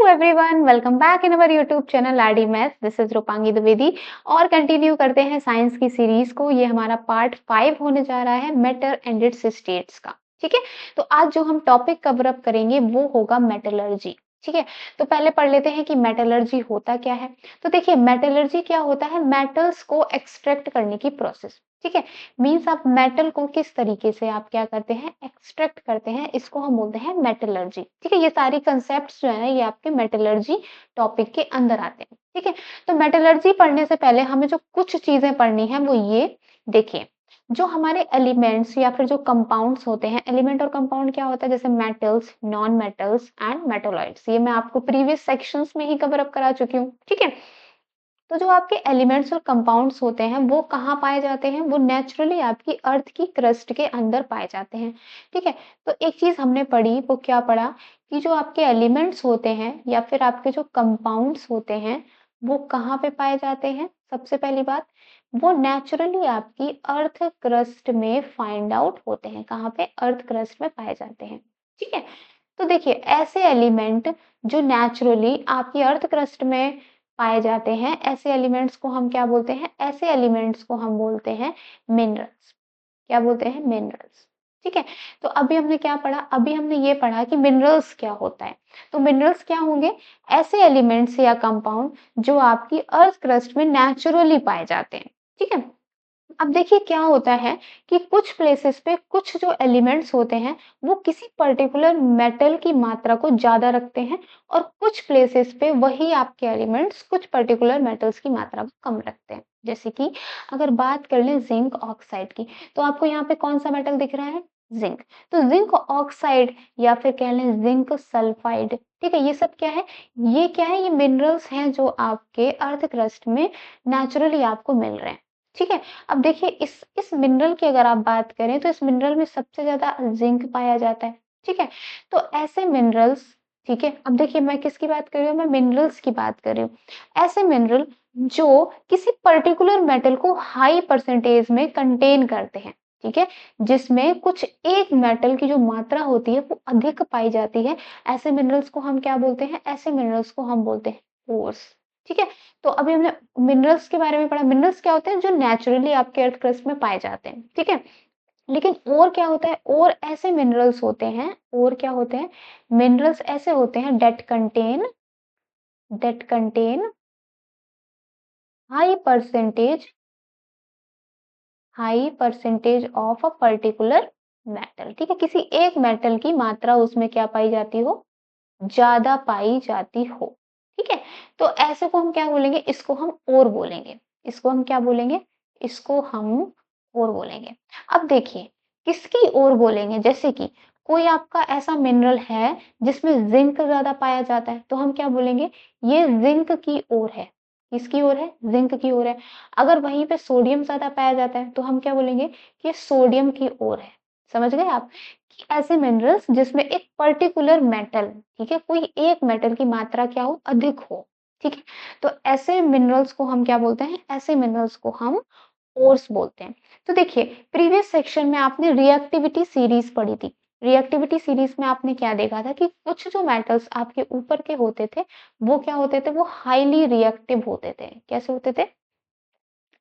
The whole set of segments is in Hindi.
Everyone, welcome back in our YouTube channel RD maths. This is Rupangi Dwivedi और कंटिन्यू करते हैं साइंस की सीरीज को। ये हमारा पार्ट 5 होने जा रहा है मैटर एंड इट्स स्टेट्स का। ठीक है, तो आज जो हम टॉपिक कवर अप करेंगे वो होगा मेटलर्जी। ठीक है, तो पहले पढ़ लेते हैं कि मेटलर्जी होता क्या है। तो देखिए, मेटलर्जी क्या होता है? मेटल्स को एक्सट्रैक्ट करने की प्रोसेस। ठीक है, मीन्स आप मेटल को किस तरीके से आप क्या करते हैं, एक्सट्रैक्ट करते हैं, इसको हम बोलते हैं मेटलर्जी। ठीक है, ये सारी कंसेप्ट्स जो है ये आपके मेटलर्जी टॉपिक के अंदर आते हैं। ठीक है, तो मेटलर्जी पढ़ने से पहले हमें जो कुछ चीजें पढ़नी है वो ये देखिए। जो हमारे एलिमेंट्स या फिर जो कंपाउंड्स होते हैं, एलिमेंट और कंपाउंड क्या होता है, जैसे metals, non metals and metalloids, ये मैं आपको प्रीवियस सेक्शंस में ही कवर अप करा चुकी हूँ। ठीक है, तो जो आपके एलिमेंट्स और कंपाउंड्स होते हैं वो कहाँ पाए जाते हैं? वो नेचुरली आपकी अर्थ की क्रस्ट के अंदर पाए जाते हैं। ठीक है, तो एक चीज हमने पढ़ी, वो क्या पढ़ा कि जो आपके एलिमेंट्स होते हैं या फिर आपके जो कंपाउंड्स होते हैं वो कहाँ पे पाए जाते हैं? सबसे पहली बात, वो नेचुरली आपकी अर्थ क्रस्ट में फाइंड आउट होते हैं। कहाँ पे? अर्थ क्रस्ट में पाए जाते हैं। ठीक है, तो देखिए, ऐसे एलिमेंट जो नेचुरली आपकी अर्थ क्रस्ट में पाए जाते हैं, ऐसे एलिमेंट्स को हम क्या बोलते हैं? ऐसे एलिमेंट्स को हम बोलते हैं मिनरल्स। क्या बोलते हैं? मिनरल्स। ठीक है, तो अभी हमने क्या पढ़ा? अभी हमने ये पढ़ा कि मिनरल्स क्या होता है। तो मिनरल्स क्या होंगे? ऐसे एलिमेंट्स या कंपाउंड जो आपकी अर्थ क्रस्ट में नेचुरली पाए जाते हैं। ठीक है, अब देखिए क्या होता है कि कुछ प्लेसेस पे कुछ जो एलिमेंट्स होते हैं वो किसी पर्टिकुलर मेटल की मात्रा को ज्यादा रखते हैं, और कुछ प्लेसेस पे वही आपके एलिमेंट्स कुछ पर्टिकुलर मेटल्स की मात्रा को कम रखते हैं। जैसे कि अगर बात कर लें जिंक ऑक्साइड की, तो आपको यहाँ पे कौन सा मेटल दिख रहा है? जिंक। तो जिंक ऑक्साइड या फिर कह लें जिंक सल्फाइड, ठीक है, ये सब क्या है? ये क्या है? ये मिनरल्स हैं जो आपके अर्थ क्रस्ट में नेचुरली आपको मिल रहे हैं। ठीक है, अब देखिए इस मिनरल की अगर आप बात करें तो इस मिनरल में सबसे ज्यादा जिंक पाया जाता है। ठीक है, तो ऐसे मिनरल्स, ठीक है, अब देखिए मैं किसकी बात कर रही हूँ? मैं मिनरल्स की बात कर रही हूँ। ऐसे मिनरल जो किसी पर्टिकुलर मेटल को हाई परसेंटेज में कंटेन करते हैं। ठीक है, जिसमें कुछ एक मेटल की जो मात्रा होती है वो अधिक पाई जाती है, ऐसे मिनरल्स को हम क्या बोलते हैं? ऐसे मिनरल्स को हम बोलते हैं पोर्स। ठीक है, तो अभी हमने मिनरल्स के बारे में पढ़ा। मिनरल्स क्या होते हैं? जो नेचुरली आपके अर्थ क्रस्ट में पाए जाते हैं। ठीक है, लेकिन और क्या होता है? और ऐसे मिनरल्स होते हैं, और क्या होते हैं? मिनरल्स ऐसे होते हैं that contain high percentage of a particular metal. ठीक है, किसी एक मेटल की मात्रा उसमें क्या पाई जाती हो? ज्यादा पाई जाती हो। ठीक है, तो ऐसे को हम क्या बोलेंगे? इसको हम और बोलेंगे। इसको हम क्या बोलेंगे? इसको हम और बोलेंगे। अब देखिए, किसकी और बोलेंगे? जैसे कि कोई आपका ऐसा मिनरल है जिसमें जिंक ज्यादा पाया जाता है, तो हम क्या बोलेंगे? ये जिंक की ओर है। किसकी ओर है? जिंक की ओर है। अगर वहीं पे सोडियम ज्यादा पाया जाता है तो हम क्या बोलेंगे? कि ये सोडियम की ओर है। समझ गए आप? कि ऐसे मिनरल्स जिसमें एक पर्टिकुलर मेटल, ठीक है, कोई एक मेटल की मात्रा क्या हो? अधिक हो। ठीक है, तो ऐसे मिनरल्स को हम क्या बोलते हैं? ऐसे मिनरल्स को हम ओर्स बोलते हैं। तो देखिए, प्रीवियस सेक्शन में आपने रिएक्टिविटी सीरीज पढ़ी थी। रिएक्टिविटी सीरीज में आपने क्या देखा था कि कुछ जो मेटल्स आपके ऊपर के होते थे वो क्या होते थे? वो हाईली रिएक्टिव होते थे। कैसे होते थे?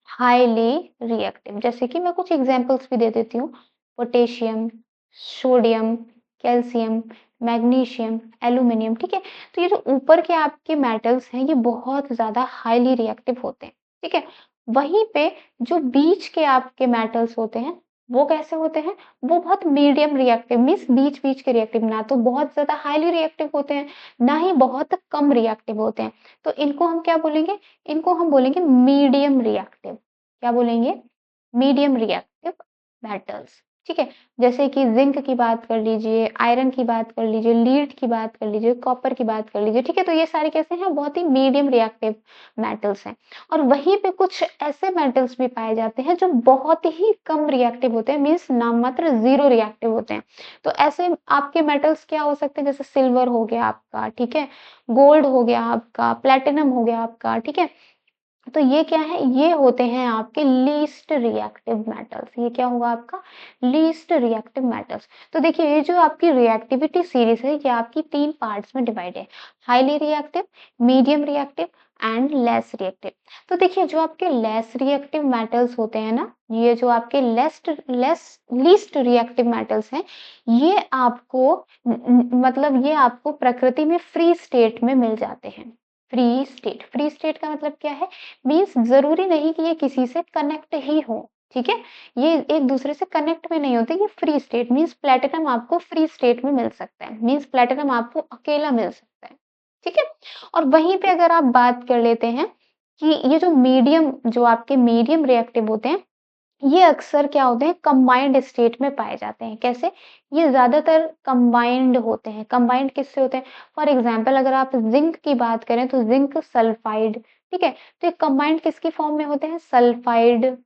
Highly reactive. जैसे कि मैं कुछ एग्जांपल्स भी दे देती हूँ। Potassium, sodium, calcium, magnesium, aluminium. ठीक है, तो ये जो ऊपर के आपके मेटल्स हैं ये बहुत ज्यादा हाईली रिएक्टिव होते हैं। ठीक है, वहीं पे जो बीच के आपके मेटल्स होते हैं वो कैसे होते हैं? वो बहुत मीडियम रिएक्टिव, मीन्स बीच बीच के रिएक्टिव, ना तो बहुत ज्यादा हाईली रिएक्टिव होते हैं ना ही बहुत कम रिएक्टिव होते हैं। तो इनको हम क्या बोलेंगे? इनको हम बोलेंगे मीडियम रिएक्टिव। क्या बोलेंगे? Medium reactive metals. ठीक है, जैसे कि जिंक की बात कर लीजिए, आयरन की बात कर लीजिए, लीड की बात कर लीजिए, कॉपर की बात कर लीजिए। ठीक है, तो ये सारे कैसे हैं? बहुत ही मीडियम रिएक्टिव मेटल्स हैं। और वहीं पे कुछ ऐसे मेटल्स भी पाए जाते हैं जो बहुत ही कम रिएक्टिव होते हैं, मीन्स नाममात्र जीरो रिएक्टिव होते हैं। तो ऐसे आपके मेटल्स क्या हो सकते हैं? जैसे सिल्वर हो गया आपका, ठीक है, गोल्ड हो गया आपका, प्लेटिनम हो गया आपका। ठीक है, तो ये क्या है? ये होते हैं आपके लीस्ट रिएक्टिव मेटल्स। ये क्या होगा आपका? Least reactive metals. तो देखिए ये जो आपकी रिएक्टिविटी सीरीज है ये आपकी 3 पार्ट्स में डिवाइड है। Highly reactive, medium reactive and less reactive. तो देखिए जो आपके लेस रिएक्टिव मेटल्स होते हैं ना, ये जो आपके लीस्ट रिएक्टिव मेटल्स हैं, ये आपको मतलब ये आपको प्रकृति में फ्री स्टेट में मिल जाते हैं। फ्री स्टेट का मतलब क्या है? मीन्स ज़रूरी नहीं कि ये किसी से कनेक्ट ही हो, ठीक है? ये एक दूसरे से कनेक्ट में नहीं होते, ये फ्री स्टेट मीन्स प्लैटिनम आपको फ्री स्टेट में मिल सकता है, मीन्स प्लैटिनम आपको अकेला मिल सकता है, ठीक है? और वहीं पे अगर आप बात कर लेते हैं कि ये जो आपके मीडियम रिएक्टिव होते हैं, ये अक्सर क्या होते हैं? कंबाइंड स्टेट में पाए जाते हैं। कैसे? ये ज़्यादातर कंबाइंड होते हैं। कंबाइंड किससे होते हैं? फॉर एग्ज़ाम्पल अगर आप ज़िंक की बात करें तो ज़िंक सल्फाइड, ठीक है? तो ये कंबाइंड किसकी फॉर्म में होते हैं? सल्फाइड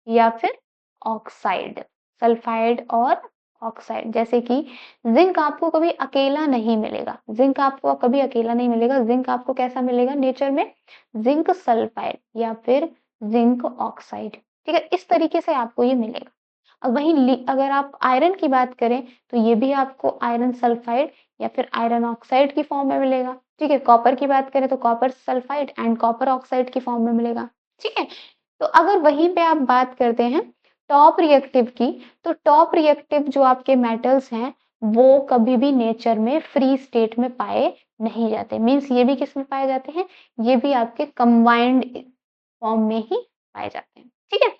या फिर ऑक्साइड। सल्फाइड और ऑक्साइड। जैसे कि ज़िंक आपको कभी अकेला नहीं मिलेगा। ज़िंक आपको कभी अकेला नहीं मिलेगा। ज़िंक आपको कैसा मिलेगा नेचर में? ज़िंक सल्फाइड या फिर ज़िंक ऑक्साइड। ठीक है? इस तरीके से आपको ये मिलेगा। अब अगर आप आयरन की बात करें तो ये भी आपको आयरन सल्फाइड या फिर आयरन ऑक्साइड की फॉर्म में मिलेगा। ठीक है? कॉपर की बात करें तो copper sulphide and copper oxide की फॉर्म में मिलेगा। ठीक है? तो अगर वहीं पे आप बात करते हैं टॉप रिएक्टिव की, तो टॉप रिएक्टिव जो आपके मेटल्स हैं वो कभी भी नेचर में फ्री स्टेट में पाए नहीं जाते। मीन्स ये भी किस में पाए जाते हैं? ये भी आपके कंबाइंड फॉर्म में ही पाए जाते हैं। ठीक है?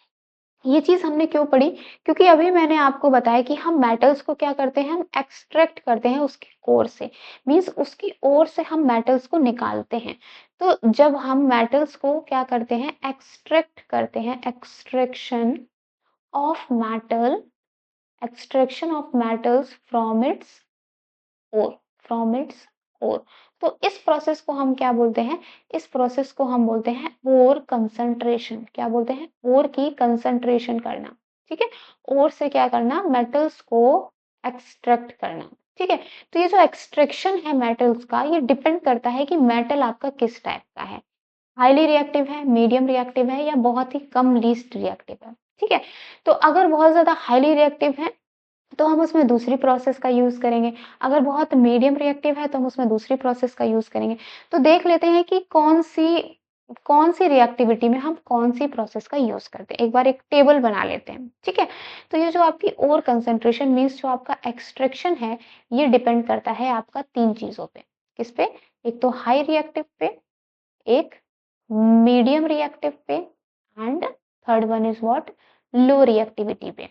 ये चीज़ हमने क्यों पढ़ी? क्योंकि अभी मैंने आपको बताया कि हम मेटल्स को क्या करते हैं? हम एक्सट्रैक्ट करते हैं उसके कोर से। मीन्स उसकी ओर से हम मेटल्स को निकालते हैं। तो जब हम मेटल्स को क्या करते हैं? एक्सट्रैक्ट करते हैं, of metal extraction of metals ore from its ore. तो इस प्रोसेस को हम क्या बोलते हैं? इस प्रोसेस को हम बोलते हैं ओर कंसंट्रेशन। क्या बोलते हैं? ओर की कंसंट्रेशन करना। ठीक है? ओर से क्या करना? मेटल्स को एक्सट्रैक्ट करना। ठीक है? तो ये जो एक्सट्रैक्शन है मेटल्स का, ये डिपेंड करता है कि मेटल आपका किस टाइप का है। हाईली रिएक्टिव है, मीडियम रिएक्टिव है या बहुत ही कम लीस्ट रिएक्टिव है। ठीक है? तो अगर बहुत ज़्यादा हाईली रिएक्टिव है तो हम उसमें दूसरी प्रोसेस का यूज़ करेंगे। अगर बहुत मीडियम रिएक्टिव है तो हम उसमें दूसरी प्रोसेस का यूज़ करेंगे। तो देख लेते हैं कि कौन-सी रिएक्टिविटी में हम कौन-सी प्रोसेस का यूज़ करते हैं। एक बार एक टेबल बना लेते हैं, ठीक है? तो ये जो आपकी ओर कंसंट्रेशन मीन्स जो आपका एक्सट्रैक्शन है, ये डिपेंड करता है आपका 3 चीज़ों पे। किस पे? एक तो हाई रिएक्टिव पे, एक मीडियम रिएक्टिव पे and third one is what? Low reactivity पे।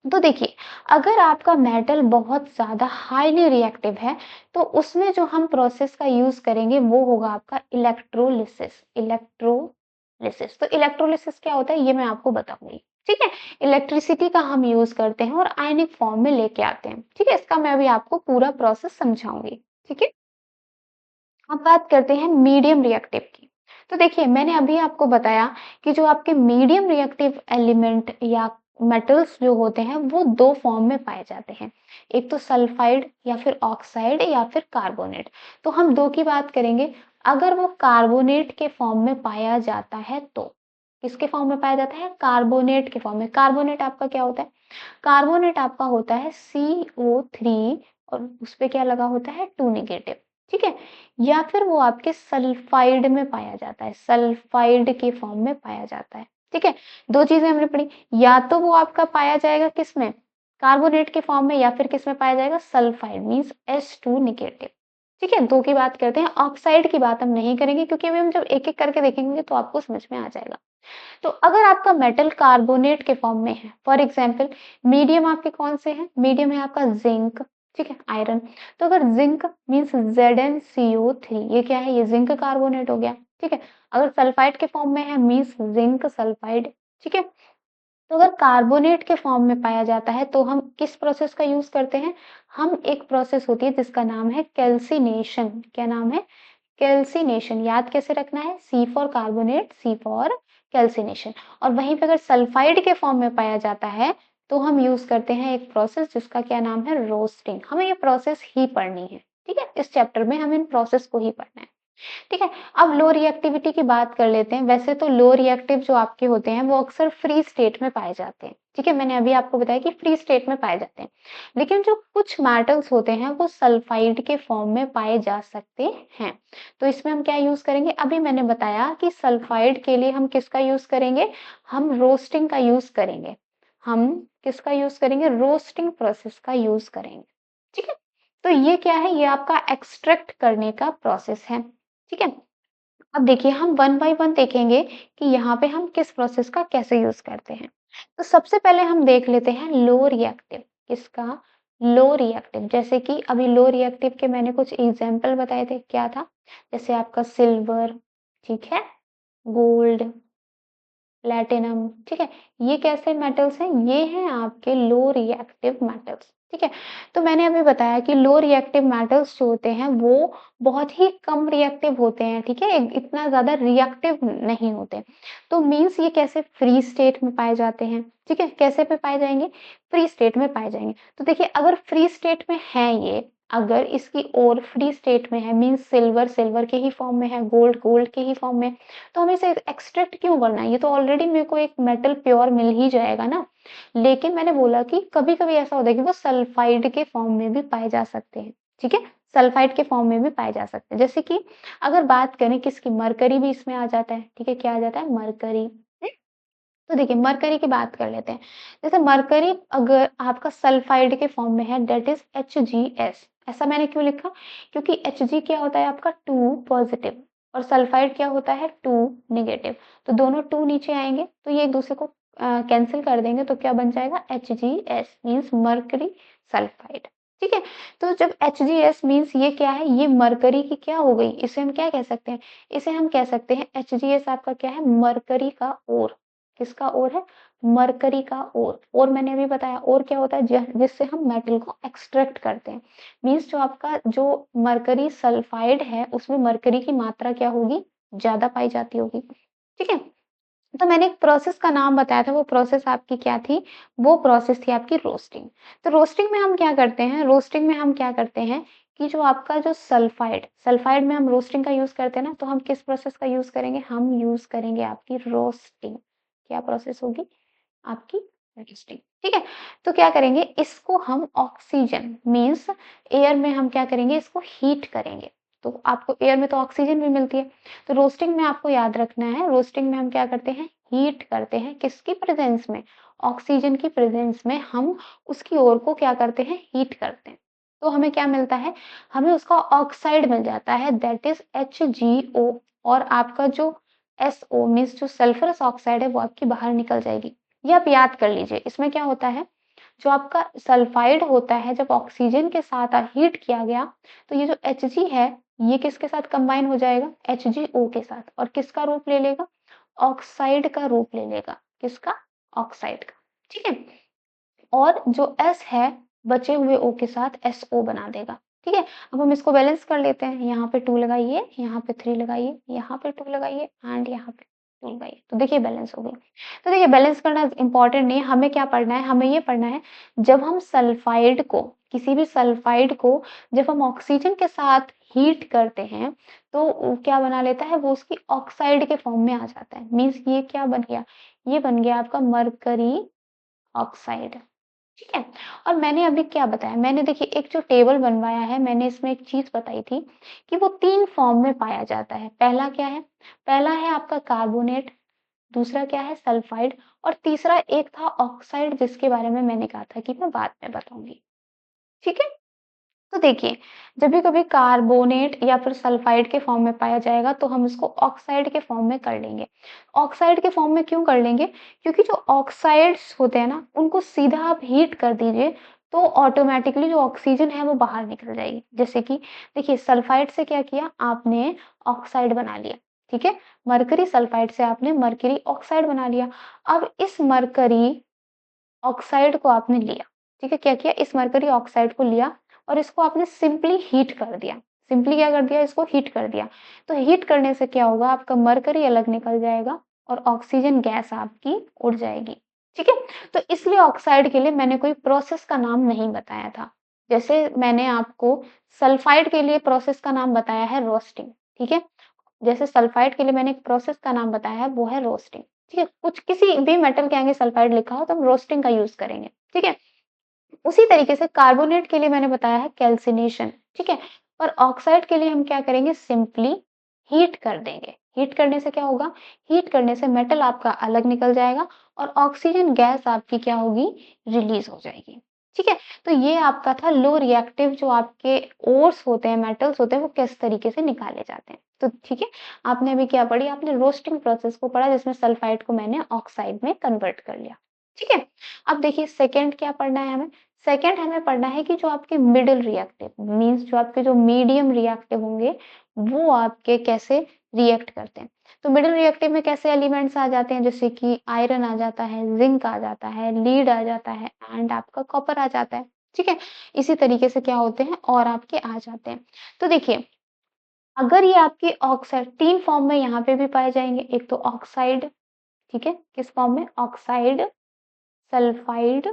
तो देखिए, अगर आपका मेटल बहुत ज़्यादा हाईली रिएक्टिव है, तो उसमें जो हम प्रोसेस का यूज़ करेंगे वो होगा आपका इलेक्ट्रोलिसिस। इलेक्ट्रोलिसिस। तो इलेक्ट्रोलिसिस क्या होता है ये मैं आपको बताऊँगी। ठीक है? इलेक्ट्रिसिटी का हम यूज़ करते हैं और आयनिक फॉर्म में लेके आते हैं। ठीक है? इसका मैं अभी आपको पूरा प्रोसेस समझाऊँगी। ठीक है? अब बात करते हैं मीडियम रिएक्टिव की। तो देखिए मैंने अभी आपको बताया कि जो आपके मीडियम रिएक्टिव एलिमेंट या मेटल्स जो होते हैं वो 2 फॉर्म में पाए जाते हैं। एक तो सल्फाइड या फिर ऑक्साइड या फिर कार्बोनेट। तो हम 2 की बात करेंगे। अगर वो कार्बोनेट के फॉर्म में पाया जाता है तो किसके फॉर्म में पाया जाता है? कार्बोनेट के फॉर्म में। कार्बोनेट आपका क्या होता है? कार्बोनेट आपका होता है CO3 और उस पे क्या लगा होता है? 2 नेगेटिव। ठीक है? या फिर वो आपके सल्फाइड में पाया जाता है, सल्फाइड के फॉर्म में पाया जाता है। ठीक है? 2 चीज़ें हमने पढ़ी, या तो वो आपका पाया जाएगा किसमें? कार्बोनेट के फॉर्म में या फिर किसमें पाया जाएगा? Sulphide means H2 negative. ठीक है? 2 की बात करते हैं, ऑक्साइड की बात हम नहीं करेंगे क्योंकि अभी हम जब एक-एक करके देखेंगे तो आपको समझ में आ जाएगा। तो अगर आपका मेटल कार्बोनेट के फॉर्म में है, फॉर एग्जाम्पल मीडियम आपके कौन से हैं? मीडियम है आपका जिंक, ठीक है, आयरन। तो अगर जिंक मीन्स ZnCO3, ये क्या है? ये जिंक कार्बोनेट हो गया। ठीक है? अगर सल्फाइड के फॉर्म में है मीन्स जिंक सल्फाइड। ठीक है? तो अगर कार्बोनेट के फॉर्म में पाया जाता है तो हम किस प्रोसेस का यूज करते हैं? हम एक प्रोसेस होती है जिसका नाम है कैल्सिनेशन। क्या नाम है? कैल्सिनेशन। याद कैसे रखना है? C for carbonate, C for calcination. और वहीं पे अगर सल्फाइड के फॉर्म में पाया जाता है तो हम यूज करते हैं एक प्रोसेस जिसका क्या नाम है? रोस्टिंग। हमें ये प्रोसेस ही पढ़नी है। ठीक है? इस चैप्टर में हमें इन प्रोसेस को ही पढ़ना है। ठीक है? अब लो रिएक्टिविटी की बात कर लेते हैं। वैसे तो लो रिएक्टिव जो आपके होते हैं वो अक्सर फ्री स्टेट में पाए जाते हैं। ठीक है? मैंने अभी आपको बताया कि फ्री स्टेट में पाए जाते हैं। लेकिन जो कुछ मेटल्स होते हैं वो सल्फाइड के फॉर्म में पाए जा सकते हैं। तो इसमें हम क्या यूज़ करेंगे? अभी मैंने बताया कि सल्फाइड के लिए हम किसका यूज़ करेंगे? हम रोस्टिंग का यूज़ करेंगे। हम किसका यूज़ करेंगे? रोस्टिंग प्रोसेस का यूज़ करेंगे। ठीक है? तो ये क्या है? ये आपका एक्सट्रैक्ट करने का प्रोसेस है। ठीक है? अब देखिए हम वन बाय वन देखेंगे कि यहाँ पे हम किस प्रोसेस का कैसे यूज़ करते हैं। तो सबसे पहले हम देख लेते हैं लो रिएक्टिव, किसका? Low reactive. जैसे कि अभी लो रिएक्टिव के मैंने कुछ एग्ज़ाम्पल बताए थे, क्या था? जैसे आपका सिल्वर, ठीक है? गोल्ड, प्लैटिनम, ठीक है? ये कैसे मेटल्स हैं? ये हैं आपके लो रिएक्टिव मेटल्स, ठीक है? तो मैंने अभी बताया कि लो रिएक्टिव मेटल्स जो होते हैं वो बहुत ही कम रिएक्टिव होते हैं, ठीक है? इतना ज़्यादा रिएक्टिव नहीं होते। तो मीन्स ये कैसे फ्री स्टेट में पाए जाते हैं, ठीक है? कैसे पे पाए जाएँगे? फ्री स्टेट में पाए जाएँगे। तो देखिए अगर फ्री स्टेट में है ये, अगर इसकी और फ्री स्टेट में है मीन्स सिल्वर, सिल्वर के ही फॉर्म में है, गोल्ड, गोल्ड के ही फॉर्म में है, तो हमें इसे एक्सट्रैक्ट क्यों करना है? ये तो ऑलरेडी मेरे को एक मेटल प्योर मिल ही जाएगा ना। लेकिन मैंने बोला कि कभी-कभी ऐसा होता है कि वो सल्फाइड के फॉर्म में भी पाए जा सकते हैं, ठीक है? सल्फाइड के फॉर्म में भी पाए जा सकते हैं। जैसे कि अगर बात करें किसकी, मरकरी भी इसमें आ जाता है, ठीक है? क्या आ जाता है? मरकरी। तो देखिए मरकरी की बात कर लेते हैं। जैसे मरकरी अगर आपका सल्फाइड के फॉर्म में है दैट इज़ HgS। ऐसा मैंने क्यों लिखा? क्योंकि Hg क्या होता है आपका 2 पॉजिटिव और सल्फाइड क्या होता है 2 नेगेटिव। तो दोनों 2 नीचे आएँगे तो ये एक दूसरे को कैंसल कर देंगे तो क्या बन जाएगा HgS मीन्स मर्करी सल्फाइड। ठीक है? तो जब HgS मीन्स ये क्या है? ये मरकरी की क्या हो गई? इसे हम क्या कह सकते हैं? इसे हम कह सकते हैं HgS आपका क्या है? मरकरी का ओर। किसका ओर है? मरकरी का ओर। और मैंने अभी बताया और क्या होता है? जिससे हम मेटल को एक्सट्रैक्ट करते हैं। मीन्स जो आपका जो मरकरी सल्फाइड है उसमें मरकरी की मात्रा क्या होगी? ज़्यादा पाई जाती होगी। ठीक है? तो मैंने एक प्रोसेस का नाम बताया था, वो प्रोसेस आपकी क्या थी? वो प्रोसेस थी आपकी रोस्टिंग। तो रोस्टिंग में हम क्या करते हैं? रोस्टिंग में हम क्या करते हैं कि जो आपका जो सल्फाइड, सल्फाइड में हम रोस्टिंग का यूज़ करते हैं ना, तो हम किस प्रोसेस का यूज़ करेंगे? हम यूज़ करेंगे आपकी रोस्टिंग। क्या प्रोसेस होगी? आपकी रोस्टिंग। ठीक है? तो क्या करेंगे? इसको हम ऑक्सीजन मीन्स एयर में हम क्या करेंगे? इसको हीट करेंगे। तो आपको एयर में तो ऑक्सीजन भी मिलती है। तो रोस्टिंग में आपको याद रखना है, रोस्टिंग में हम क्या करते हैं? हीट करते हैं, किसकी प्रेज़ेंस में? ऑक्सीजन की प्रेज़ेंस में हम उसकी ओर को क्या करते हैं? हीट करते हैं। तो हमें क्या मिलता है? हमें उसका ऑक्साइड मिल जाता है दैट इज़ HgO और आपका जो SO मीन्स जो सल्फरस ऑक्साइड है वो आपकी बाहर निकल जाएगी। ये आप याद कर लीजिए। इसमें क्या होता है? जो आपका सल्फाइड होता है जब ऑक्सीजन के साथ हीट किया गया, तो ये जो Hg है ये किसके साथ कंबाइन हो जाएगा? HgO के साथ और किसका रूप ले लेगा? ऑक्साइड का रूप ले लेगा। किसका? ऑक्साइड का। ठीक है? और जो S है बचे हुए O के साथ SO बना देगा। ठीक है? अब हम इसको बैलेंस कर लेते हैं। यहाँ पे 2 लगाइए, यहाँ पे 3 लगाइए, यहाँ पे 2 लगाइए एंड यहाँ पे 2 लगाइए। तो देखिए बैलेंस हो गई। तो देखिए बैलेंस करना इम्पोर्टेंट नहीं है, हमें क्या पढ़ना है? हमें ये पढ़ना है जब हम सल्फाइड को, किसी भी सल्फाइड को जब हम ऑक्सीजन के साथ हीट करते हैं, तो वो क्या बना लेता है? वो उसकी ऑक्साइड के फॉर्म में आ जाता है। मीन्स ये क्या बन गया? ये बन गया आपका मरकरी ऑक्साइड। ठीक है? और मैंने अभी क्या बताया? मैंने देखिए एक जो टेबल बनवाया है, मैंने इसमें एक चीज़ बताई थी कि वो 3 फॉर्म में पाया जाता है। पहला क्या है? पहला है आपका कार्बोनेट, दूसरा क्या है? सल्फाइड और तीसरा एक था ऑक्साइड जिसके बारे में मैंने कहा था कि मैं बाद में बताऊँगी। ठीक है? तो देखिए, जब भी कभी कार्बोनेट या फिर सल्फाइड के फॉर्म में पाया जाएगा तो हम इसको ऑक्साइड के फॉर्म में कर लेंगे। ऑक्साइड के फॉर्म में क्यों कर लेंगे? क्योंकि जो ऑक्साइड्स होते हैं ना, उनको सीधा आप हीट कर दीजिए तो ऑटोमैटिकली जो ऑक्सीजन है वो बाहर निकल जाएगी। जैसे कि देखिए सल्फाइड से क्या किया? आपने ऑक्साइड बना लिया, ठीक है? मरकरी सल्फाइड से आपने मरकरी ऑक्साइड बना लिया। अब इस मरकरी ऑक्साइड को आपने लिया, ठीक है? क्या किया? इस मरकरी ऑक्साइड को लिया और इसको आपने सिंपली हीट कर दिया। सिंपली क्या कर दिया? इसको हीट कर दिया। तो हीट करने से क्या होगा? आपका मरकरी अलग निकल जाएगा और ऑक्सीजन गैस आपकी उड़ जाएगी। ठीक है? तो इसलिए ऑक्साइड के लिए मैंने कोई प्रोसेस का नाम नहीं बताया था। जैसे मैंने आपको सल्फाइड के लिए प्रोसेस का नाम बताया है रोस्टिंग। ठीक है? जैसे सल्फाइड के लिए मैंने एक प्रोसेस का नाम बताया है, वो है रोस्टिंग, ठीक है? कुछ किसी भी मेटल के आगे सल्फाइड लिखा हो तो हम रोस्टिंग का यूज़ करेंगे, ठीक है? उसी तरीके से कार्बोनेट के लिए मैंने बताया है कैल्सिनेशन, ठीक है? और ऑक्साइड के लिए हम क्या करेंगे, सिंपली हीट कर देंगे। हीट करने से क्या होगा, हीट करने से मेटल आपका अलग निकल जाएगा और ऑक्सीजन गैस आपकी क्या होगी, रिलीज हो जाएगी, ठीक है? तो ये आपका था लो रिएक्टिव, जो आपके ओर्स होते हैं, मेटल्स होते हैं, वो किस तरीके से निकाले जाते हैं। तो ठीक है, आपने अभी क्या पढ़ी, आपने रोस्टिंग प्रोसेस को पढ़ा जिसमें सल्फाइड को मैंने ऑक्साइड में कन्वर्ट कर लिया, ठीक है? अब देखिए सेकंड क्या पढ़ना है हमें, सेकंड हमें पढ़ना है कि जो आपके मिडिल रिएक्टिव मीन्स जो आपके जो मीडियम रिएक्टिव होंगे, वो आपके कैसे रिएक्ट करते हैं। तो मिडिल रिएक्टिव में कैसे एलिमेंट्स आ जाते हैं, जैसे कि आयरन आ जाता है, जिंक आ जाता है, लीड आ जाता है एंड आपका कॉपर आ जाता है, ठीक है? इसी तरीके से क्या होते हैं और आपके आ जाते हैं। तो देखिए, अगर ये आपके ऑक्साइड 3 फॉर्म में यहाँ पे भी पाए जाएंगे, एक तो ऑक्साइड, ठीक है, किस फॉर्म में, oxide, sulphide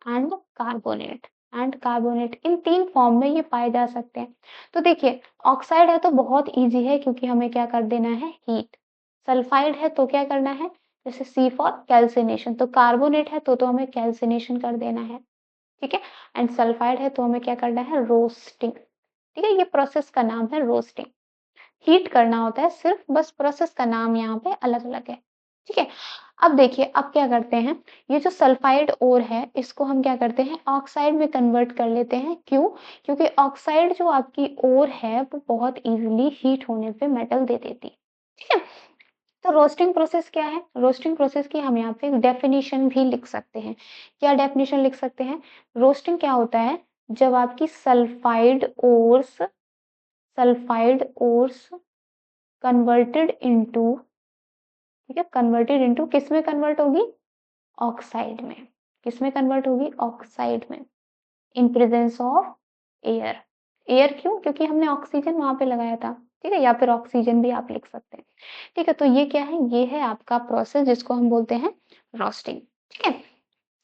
and carbonate in 3 form में ये पाए जा सकते हैं। तो देखिए, ऑक्साइड है तो बहुत ईज़ी है क्योंकि हमें क्या कर देना है, हीट। सल्फाइड है तो क्या करना है, जैसे सी फॉर कैल्सिनेशन, तो कार्बोनेट है तो हमें कैल्सिनेशन कर देना है, ठीक है? एंड सल्फाइड है तो हमें क्या करना है, रोस्टिंग, ठीक है? ये प्रोसेस का नाम है रोस्टिंग। हीट करना होता है सिर्फ, बस प्रोसेस का नाम यहाँ पे अलग-अलग है, ठीक है? अब देखिए, अब क्या करते हैं, ये जो सल्फाइड ओर है, इसको हम क्या करते हैं, ऑक्साइड में कन्वर्ट कर लेते हैं। क्यों? क्योंकि ऑक्साइड जो आपकी ओर है, वो बहुत ईज़िली हीट होने पे मेटल दे देती है, ठीक है? तो रोस्टिंग प्रोसेस क्या है? रोस्टिंग प्रोसेस की हम यहाँ पे एक डेफिनिशन भी लिख सकते हैं। क्या डेफिनिशन लिख सकते हैं? रोस्टिंग क्या होता है, जब आपकी सल्फाइड ओर्स कन्वर्टेड इनटू, ठीक है, कन्वर्टेड इनटू किस में कन्वर्ट होगी, ऑक्साइड में। किस में कन्वर्ट होगी, ऑक्साइड में, इन प्रेजेंस ऑफ एयर। एयर क्यों, क्योंकि हमने ऑक्सीजन वहां पे लगाया था, ठीक है, या फिर ऑक्सीजन भी आप लिख सकते हैं, ठीक है? तो ये क्या है, ये है आपका प्रोसेस जिसको हम बोलते हैं रोस्टिंग, ठीक है?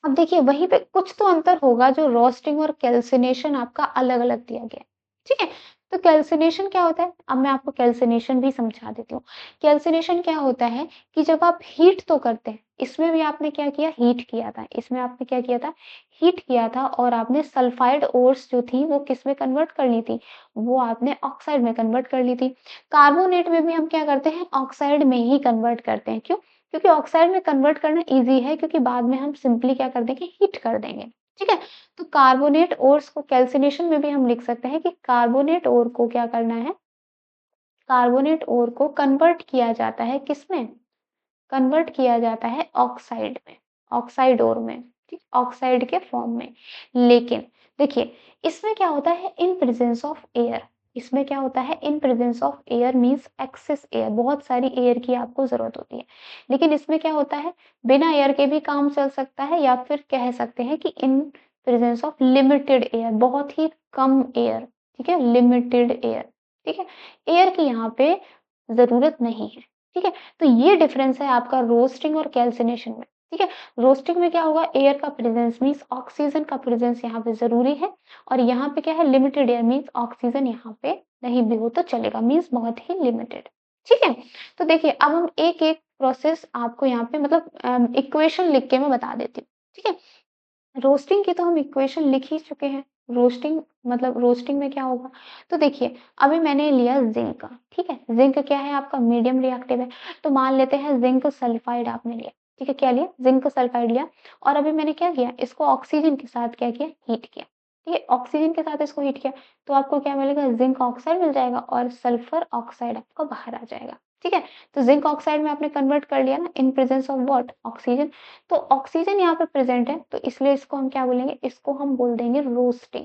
अब देखिए, वहीं पे कुछ तो अंतर होगा, जो रोस्टिंग और कैल्सिनेशन आपका अलग-अलग दिया गया है, ठीक है? तो कैल्सिनेशन क्या होता है? अब मैं आपको कैल्सिनेशन भी समझा देती हूँ। कैल्सिनेशन क्या होता है कि जब आप हीट तो करते हैं, इसमें भी आपने क्या किया, हीट किया था। इसमें आपने क्या किया था, हीट किया था और आपने सल्फाइड ओर्स जो थी वो किस में कन्वर्ट कर ली थी, वो आपने ऑक्साइड में कन्वर्ट कर ली थी। कार्बोनेट में भी हम क्या करते हैं, ऑक्साइड में ही कन्वर्ट करते हैं। क्यों? क्योंकि ऑक्साइड में कन्वर्ट करना ईज़ी है, क्योंकि बाद में हम सिंपली क्या कर देंगे, हीट कर देंगे, ठीक है? तो कार्बोनेट ओर्स को कैल्सिनेशन में भी हम लिख सकते हैं कि कार्बोनेट ओर को क्या करना है, कार्बोनेट ओर को कन्वर्ट किया जाता है किसमें, कन्वर्ट किया जाता है ऑक्साइड में, ऑक्साइड ओर में, ठीक, ऑक्साइड के फॉर्म में। लेकिन देखिए, इसमें क्या होता है, इन प्रेजेंस ऑफ एयर। इसमें क्या होता है, in presence of air means excess air, बहुत सारी एयर की आपको जरूरत होती है। लेकिन इसमें क्या होता है, बिना एयर के भी काम चल सकता है, या फिर कह सकते हैं कि इन प्रेजेंस ऑफ लिमिटेड एयर, बहुत ही कम एयर, ठीक है, लिमिटेड एयर, ठीक है? एयर की यहाँ पे जरूरत नहीं है, ठीक है? तो ये डिफरेंस है आपका रोस्टिंग और कैल्सिनेशन में, ठीक है? रोस्टिंग में क्या होगा, एयर का प्रेजेंस मीन्स ऑक्सीजन का प्रेजेंस यहाँ पे जरूरी है, और यहाँ पे क्या है, लिमिटेड एयर मीन्स ऑक्सीजन यहाँ पे नहीं भी हो तो चलेगा, मीन्स बहुत ही लिमिटेड, ठीक है? तो देखिए, अब हम एक एक प्रोसेस आपको यहाँ पे मतलब इक्वेशन लिख के मैं बता देती हूँ, ठीक है? रोस्टिंग की तो हम इक्वेशन लिख ही चुके हैं। रोस्टिंग मतलब रोस्टिंग में क्या होगा, तो देखिए, अभी मैंने लिया जिंक, ठीक है? जिंक क्या है, आपका मीडियम रिएक्टिव है। तो मान लेते हैं जिंक सल्फाइड आपने लिया, ठीक है? क्या लिया, जिंक सल्फाइड लिया, और अभी मैंने क्या किया, इसको ऑक्सीजन के साथ क्या किया, हीट किया, ठीक है? ऑक्सीजन के साथ इसको हीट किया, तो आपको क्या मिलेगा, जिंक ऑक्साइड मिल जाएगा और सल्फर ऑक्साइड आपका बाहर आ जाएगा, ठीक है? तो जिंक ऑक्साइड में आपने कन्वर्ट कर लिया ना, इन प्रेजेंस ऑफ व्हाट, ऑक्सीजन। तो ऑक्सीजन यहाँ पे प्रेजेंट है, तो इसलिए इसको हम क्या बोलेंगे, इसको हम बोल देंगे रोस्टिंग,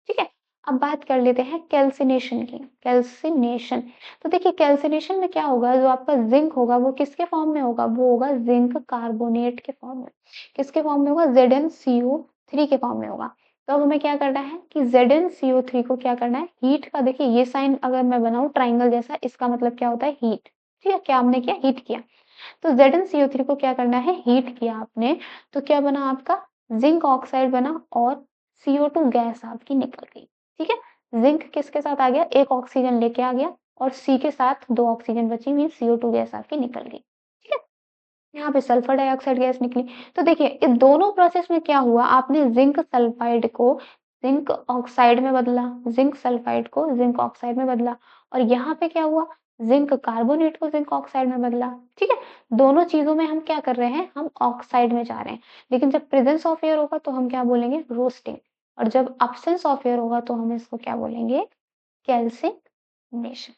ठीक है? अब बात कर लेते हैं कैल्सिनेशन की, कैल्सिनेशन। तो देखिए, कैल्सिनेशन में क्या होगा, जो आपका जिंक होगा वो किसके फॉर्म में होगा, वो होगा जिंक कार्बोनेट के फॉर्म में। किसके फॉर्म में होगा, ZnCO3 के फॉर्म में होगा। तो अब हमें क्या करना है कि ZnCO3 को क्या करना है, हीट का, देखिए ये साइन अगर मैं बनाऊं ट्राइंगल जैसा, इसका मतलब क्या होता है, हीट, ठीक है? क्या हमने किया, हीट किया। तो ZnCO3 को क्या करना है, हीट किया आपने, तो क्या बना आपका, जिंक ऑक्साइड बना और CO2 गैस आपकी निकल गई, ठीक है? जिंक किसके साथ आ गया, एक ऑक्सीजन लेके आ गया, और C के साथ 2 ऑक्सीजन बची, मीन्स CO2 गैस आपकी निकल गई। ठीक है? यहाँ पे सल्फर डाइऑक्साइड गैस निकली। तो देखिए इन दोनों प्रोसेस में क्या हुआ, आपने ज़िंक सल्फाइड को ज़िंक ऑक्साइड में बदला, ज़िंक सल्फाइड को ज़िंक ऑक्साइड में बदला, और यहाँ पे क्या हुआ, ज़िंक कार्बोनेट को ज़िंक ऑक्साइड में बदला। ठीक है? दोनों चीज़ों में हम क्या कर रहे हैं, हम ऑक्साइड में जा रहे हैं। लेकिन जब प्रेजेंस ऑफ एयर होगा तो हम क्या बोलेंगे, रोस्टिंग, और जब अब्सेंस ऑफ एयर होगा तो हम इसको क्या बोलेंगे, कैल्सिनेशन।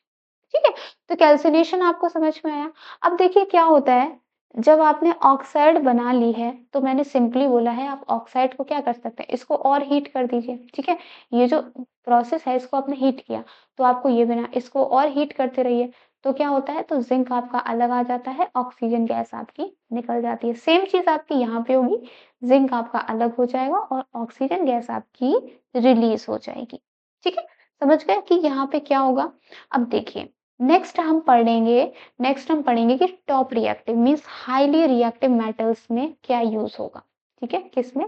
ठीक है? तो कैल्सिनेशन आपको समझ में आया। अब देखिए क्या होता है, जब आपने ऑक्साइड बना ली है, तो मैंने सिंपली बोला है आप ऑक्साइड को क्या कर सकते हैं, इसको और हीट कर दीजिए। ठीक है? ये जो प्रोसेस है इसको आपने हीट किया, तो आपको ये बना, इसको और हीट करते रहिए, तो क्या होता है, तो ज़िंक आपका अलग आ जाता है, ऑक्सीजन गैस आपकी निकल जाती है। सेम चीज़ आपकी यहाँ पे होगी, ज़िंक आपका अलग हो जाएगा और ऑक्सीजन गैस आपकी रिलीज़ हो जाएगी। ठीक है? समझ गए कि यहाँ पे क्या होगा? अब देखिए नेक्स्ट हम पढ़ेंगे कि top reactive means highly reactive metals में क्या यूज होगा। ठीक है, किसमें,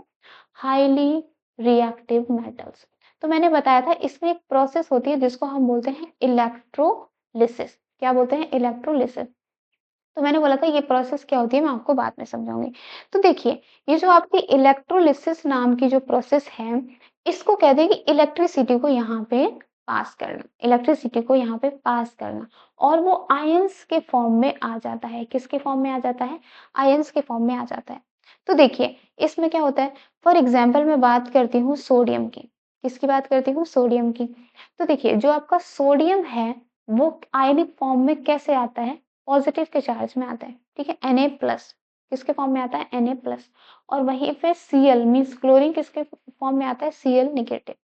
हाईली रिएक्टिव मेटल्स। तो मैंने बताया था इसमें एक प्रोसेस होती है जिसको हम बोलते हैं इलेक्ट्रोलिसिस। क्या बोलते हैं, इलेक्ट्रोलिसिस। तो मैंने बोला था ये प्रोसेस क्या होती है, मैं आपको बाद में समझाऊंगी। तो देखिए ये जो आपकी इलेक्ट्रोलिसिस नाम की जो प्रोसेस है, इसको कहते हैं कि इलेक्ट्रिसिटी को यहाँ पे पास करना, इलेक्ट्रिसिटी को यहाँ पे पास करना, और वो आयंस के फॉर्म में आ जाता है। किसके फॉर्म में आ जाता है, आयंस के फॉर्म में आ जाता है। तो देखिए इसमें क्या होता है, फॉर एग्जाम्पल मैं बात करती हूँ सोडियम की। किसकी बात करती हूँ, सोडियम की। तो देखिए जो आपका सोडियम है वो आयनिक फॉर्म में कैसे आता है, पॉजिटिव के चार्ज में आता है। ठीक है, Na+, किसके फॉर्म में आता है, Na+, और वहीं पे Cl मीन्स क्लोरीन किसके फॉर्म में आता है, Cl नेगेटिव।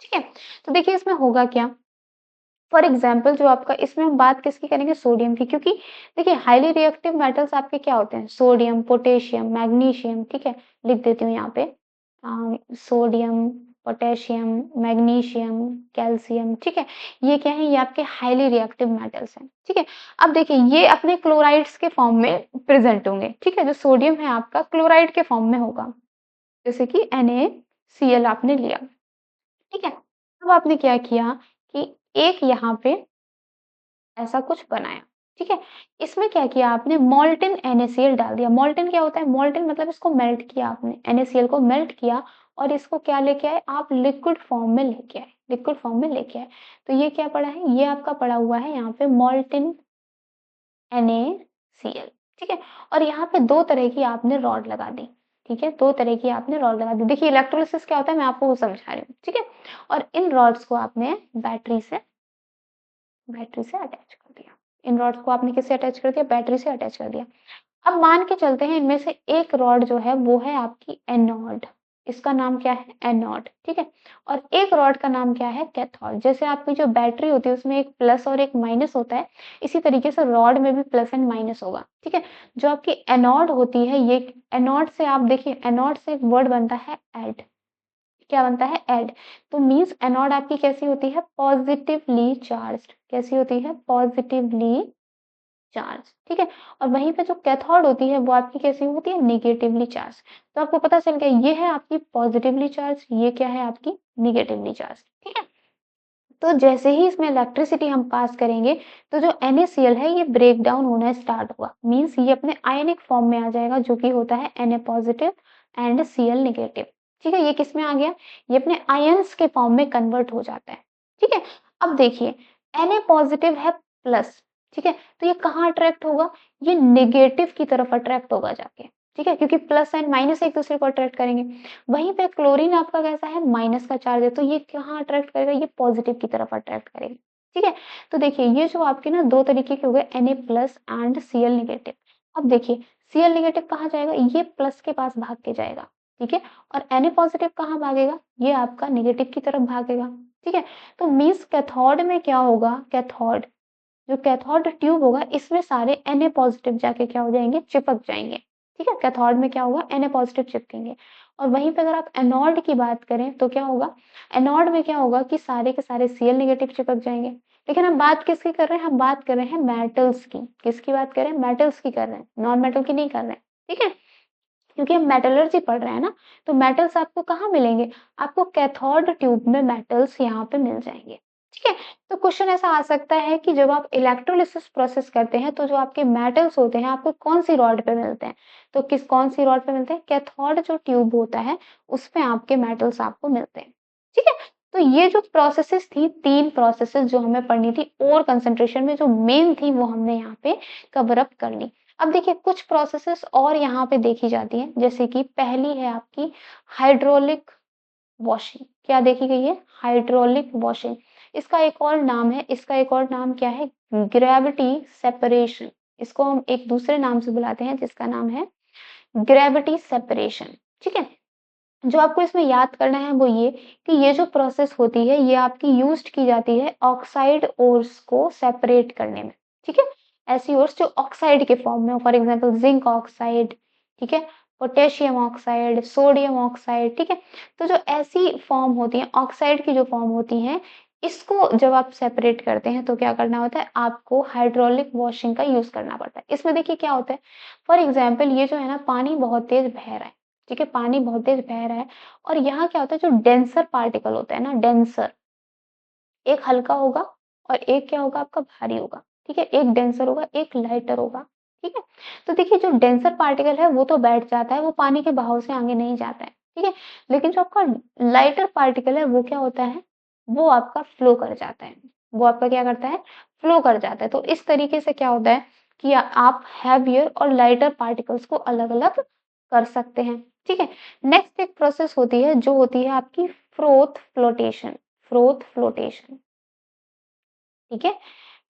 ठीक है, तो देखिए इसमें होगा क्या, फॉर एग्जाम्पल जो आपका, इसमें हम बात किसकी करेंगे, सोडियम की, क्योंकि देखिए हाईली रिएक्टिव मेटल्स आपके क्या होते हैं, सोडियम, पोटेशियम, मैग्नीशियम। ठीक है, लिख देती हूँ यहाँ पे, सोडियम, पोटेशियम, मैग्नीशियम, कैल्शियम। ठीक है, ये क्या है, ये आपके हाईली रिएक्टिव मेटल्स हैं। ठीक है, अब देखिए ये अपने क्लोराइड्स के फॉर्म में प्रेजेंट होंगे। ठीक है, जो सोडियम है आपका क्लोराइड के फॉर्म में होगा, जैसे कि NaCl आपने लिया। ठीक है, अब आपने क्या किया कि एक यहाँ पे ऐसा कुछ बनाया। ठीक है, इसमें क्या किया आपने, मोल्टेन NaCl डाल दिया। मोल्टेन क्या होता है, मोल्टेन मतलब इसको मेल्ट किया आपने, NaCl को मेल्ट किया और इसको क्या लेके आए आप, लिक्विड फॉर्म में लेके आए, लिक्विड फॉर्म में लेके आए। तो ये क्या पड़ा है, ये आपका पड़ा हुआ है यहाँ पे मोल्टेन NaCl। ठीक है, और यहाँ पे दो तरह की आपने रॉड लगा दी। ठीक है, दो तरह की आपने रॉड लगा दी। देखिए इलेक्ट्रोलिसिस क्या होता है मैं आपको वो समझा रही हूँ। ठीक है, और इन रॉड्स को आपने बैटरी से अटैच कर दिया। इन रॉड्स को आपने किससे अटैच कर दिया, बैटरी से अटैच कर दिया। अब मान के चलते हैं इनमें से एक रॉड जो है वो है आपकी एनोड, इसका नाम क्या है, एनोड। ठीक है, और एक रॉड का नाम क्या है, कैथोड। जैसे आपकी जो बैटरी होती है उसमें एक प्लस और एक माइनस होता है, इसी तरीके से रॉड में भी प्लस एंड माइनस होगा। ठीक है, जो आपकी एनोड होती है, ये एनोड से आप देखिए, एनोड से एक वर्ड बनता है एड। क्या बनता है, एड। तो मीन्स एनोड आपकी कैसी होती है, पॉजिटिवली चार्ज्ड। कैसी होती है, पॉजिटिवली चार्ज। ठीक है, और वहीं पे जो कैथोड होती है वो आपकी कैसी होती है, नेगेटिवली चार्ज। तो आपको पता चल गया ये है आपकी पॉजिटिवली चार्ज, ये क्या है आपकी नेगेटिवली चार्ज। ठीक है, तो जैसे ही इसमें इलेक्ट्रिसिटी हम पास करेंगे तो जो NaCl है ये ब्रेक डाउन होना स्टार्ट हुआ, मीन्स ये अपने आयनिक फॉर्म में आ जाएगा जो कि होता है Na positive and Cl negative. ठीक है, ये किस में आ गया, ये अपने आयंस के फॉर्म में कन्वर्ट हो जाता है। ठीक है, अब देखिए Na पॉजिटिव है प्लस। ठीक है, तो ये कहाँ अट्रैक्ट होगा, ये नेगेटिव की तरफ अट्रैक्ट होगा जाके। ठीक है, क्योंकि प्लस एंड माइनस एक दूसरे को अट्रैक्ट करेंगे। वहीं पे क्लोरीन आपका कैसा है, माइनस का चार्ज है, तो ये कहाँ अट्रैक्ट करेगा, ये पॉजिटिव की तरफ अट्रैक्ट करेगा। ठीक है, तो देखिए ये जो आपके ना दो तरीके के हो गए, Na+ एंड Cl नेगेटिव। अब देखिए Cl नेगेटिव कहाँ जाएगा, ये प्लस के पास भाग के जाएगा। ठीक है, और Na पॉजिटिव कहाँ भागेगा, ये आपका नेगेटिव की तरफ भागेगा। ठीक है, तो मीन्स कैथोड में क्या होगा, कैथोड, जो कैथोड ट्यूब होगा इसमें सारे Na पॉजिटिव जाके क्या हो जाएंगे, चिपक जाएंगे। ठीक है, कैथोड में क्या होगा, Na पॉजिटिव चिपकेंगे। और वहीं पे अगर आप एनोड की बात करें तो क्या होगा, एनोड में क्या होगा कि सारे के सारे Cl नेगेटिव चिपक जाएंगे। लेकिन हम बात किसकी कर रहे हैं, हम बात कर रहे हैं मेटल्स की। किसकी बात कर रहे हैं, मेटल्स की कर रहे हैं, नॉन मेटल की नहीं कर रहे हैं। ठीक है, क्योंकि हम मेटलर्जी पढ़ रहे हैं ना, तो मेटल्स आपको कहाँ मिलेंगे, आपको कैथोड ट्यूब में मेटल्स यहाँ पे मिल जाएंगे। ठीक है, तो क्वेश्चन ऐसा आ सकता है कि जब आप इलेक्ट्रोलिसिस प्रोसेस करते हैं तो जो आपके मेटल्स होते हैं आपको कौन सी रॉड पे मिलते हैं? तो कौन सी रॉड पे मिलते हैं? कैथोड जो ट्यूब होता है उसमें आपके मेटल्स आपको मिलते हैं। ठीक है? तो ये जो प्रोसेसेस थी, 3 प्रोसेसेस जो हमें पढ़नी थी और कंसंट्रेशन में जो मेन थी वो हमने यहाँ पे कवर अप कर ली। अब देखिए कुछ प्रोसेसेस और यहाँ पे देखी जाती हैं, जैसे कि पहली है आपकी हाइड्रोलिक वॉशिंग। क्या देखी गई है? Hydraulic washing. इसका एक और नाम है, इसका एक और नाम क्या है? Gravity separation. इसको हम एक दूसरे नाम से बुलाते हैं जिसका नाम है ग्रेविटी सेपरेशन। ठीक है? जो आपको इसमें याद करना है वो ये कि ये जो प्रोसेस होती है ये आपकी यूज्ड की जाती है ऑक्साइड ओर्स को सेपरेट करने में। ठीक है? ऐसी ओर्स जो ऑक्साइड के फॉर्म में हो, फॉर एग्जांपल जिंक ऑक्साइड, ठीक है, पोटेशियम ऑक्साइड, सोडियम ऑक्साइड। ठीक है? तो जो ऐसी फॉर्म होती है, ऑक्साइड की जो फॉर्म होती है, इसको जब आप सेपरेट करते हैं तो क्या करना होता है? आपको हाइड्रोलिक वॉशिंग का यूज करना पड़ता है। इसमें देखिए क्या होता है, फॉर एग्जाम्पल ये जो है ना, पानी बहुत तेज बह रहा है। ठीक है? पानी बहुत तेज बह रहा है और यहाँ क्या होता है, जो डेंसर पार्टिकल होता है ना, डेंसर, एक हल्का होगा और एक क्या होगा आपका भारी होगा। ठीक है? एक डेंसर होगा, एक लाइटर होगा। ठीक है? तो देखिए जो डेंसर पार्टिकल है वो तो बैठ जाता है, वो पानी के बहाव से आगे नहीं जाता है। ठीक है? लेकिन जो आपका लाइटर पार्टिकल है वो क्या होता है, वो आपका फ्लो कर जाता है। वो आपका क्या करता है? फ्लो कर जाता है। तो इस तरीके से क्या होता है कि आप हैवियर और लाइटर पार्टिकल्स को अलग अलग कर सकते हैं। ठीक है? नेक्स्ट एक प्रोसेस होती है जो होती है आपकी फ्रोथ फ्लोटेशन। Froth flotation. ठीक है?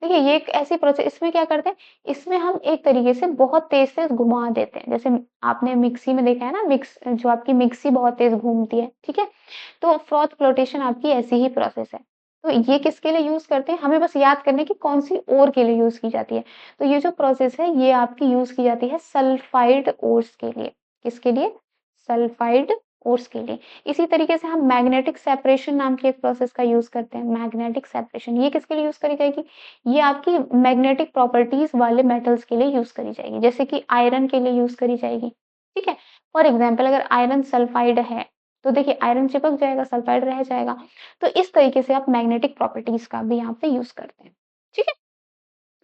देखिए ये एक ऐसी प्रोसेस, इसमें क्या करते हैं, इसमें हम एक तरीके से बहुत तेज से घुमा देते हैं। जैसे आपने मिक्सी में देखा है ना, जो आपकी मिक्सी बहुत तेज घूमती है। ठीक है? तो फ्रोथ फ्लोटेशन आपकी ऐसी ही प्रोसेस है। तो ये किसके लिए यूज करते हैं, हमें बस याद करने की कौन सी ओर के लिए यूज की जाती है। तो ये जो प्रोसेस है ये आपकी यूज की जाती है सल्फाइड ओर्स के लिए। किसके लिए? सल्फाइड ओर्स के लिए। इसी तरीके से हम मैग्नेटिक सेपरेशन नाम की एक प्रोसेस का यूज करते हैं। मैग्नेटिक सेपरेशन ये किसके लिए यूज करी जाएगी? ये आपकी मैग्नेटिक प्रॉपर्टीज वाले मेटल्स के लिए यूज करी जाएगी, जैसे कि आयरन के लिए यूज करी जाएगी। ठीक है? फॉर एग्जाम्पल अगर आयरन सल्फाइड है तो देखिए आयरन चिपक जाएगा, सल्फाइड रह जाएगा। तो इस तरीके से आप मैग्नेटिक प्रॉपर्टीज का भी यहाँ पे यूज करते हैं। ठीक है?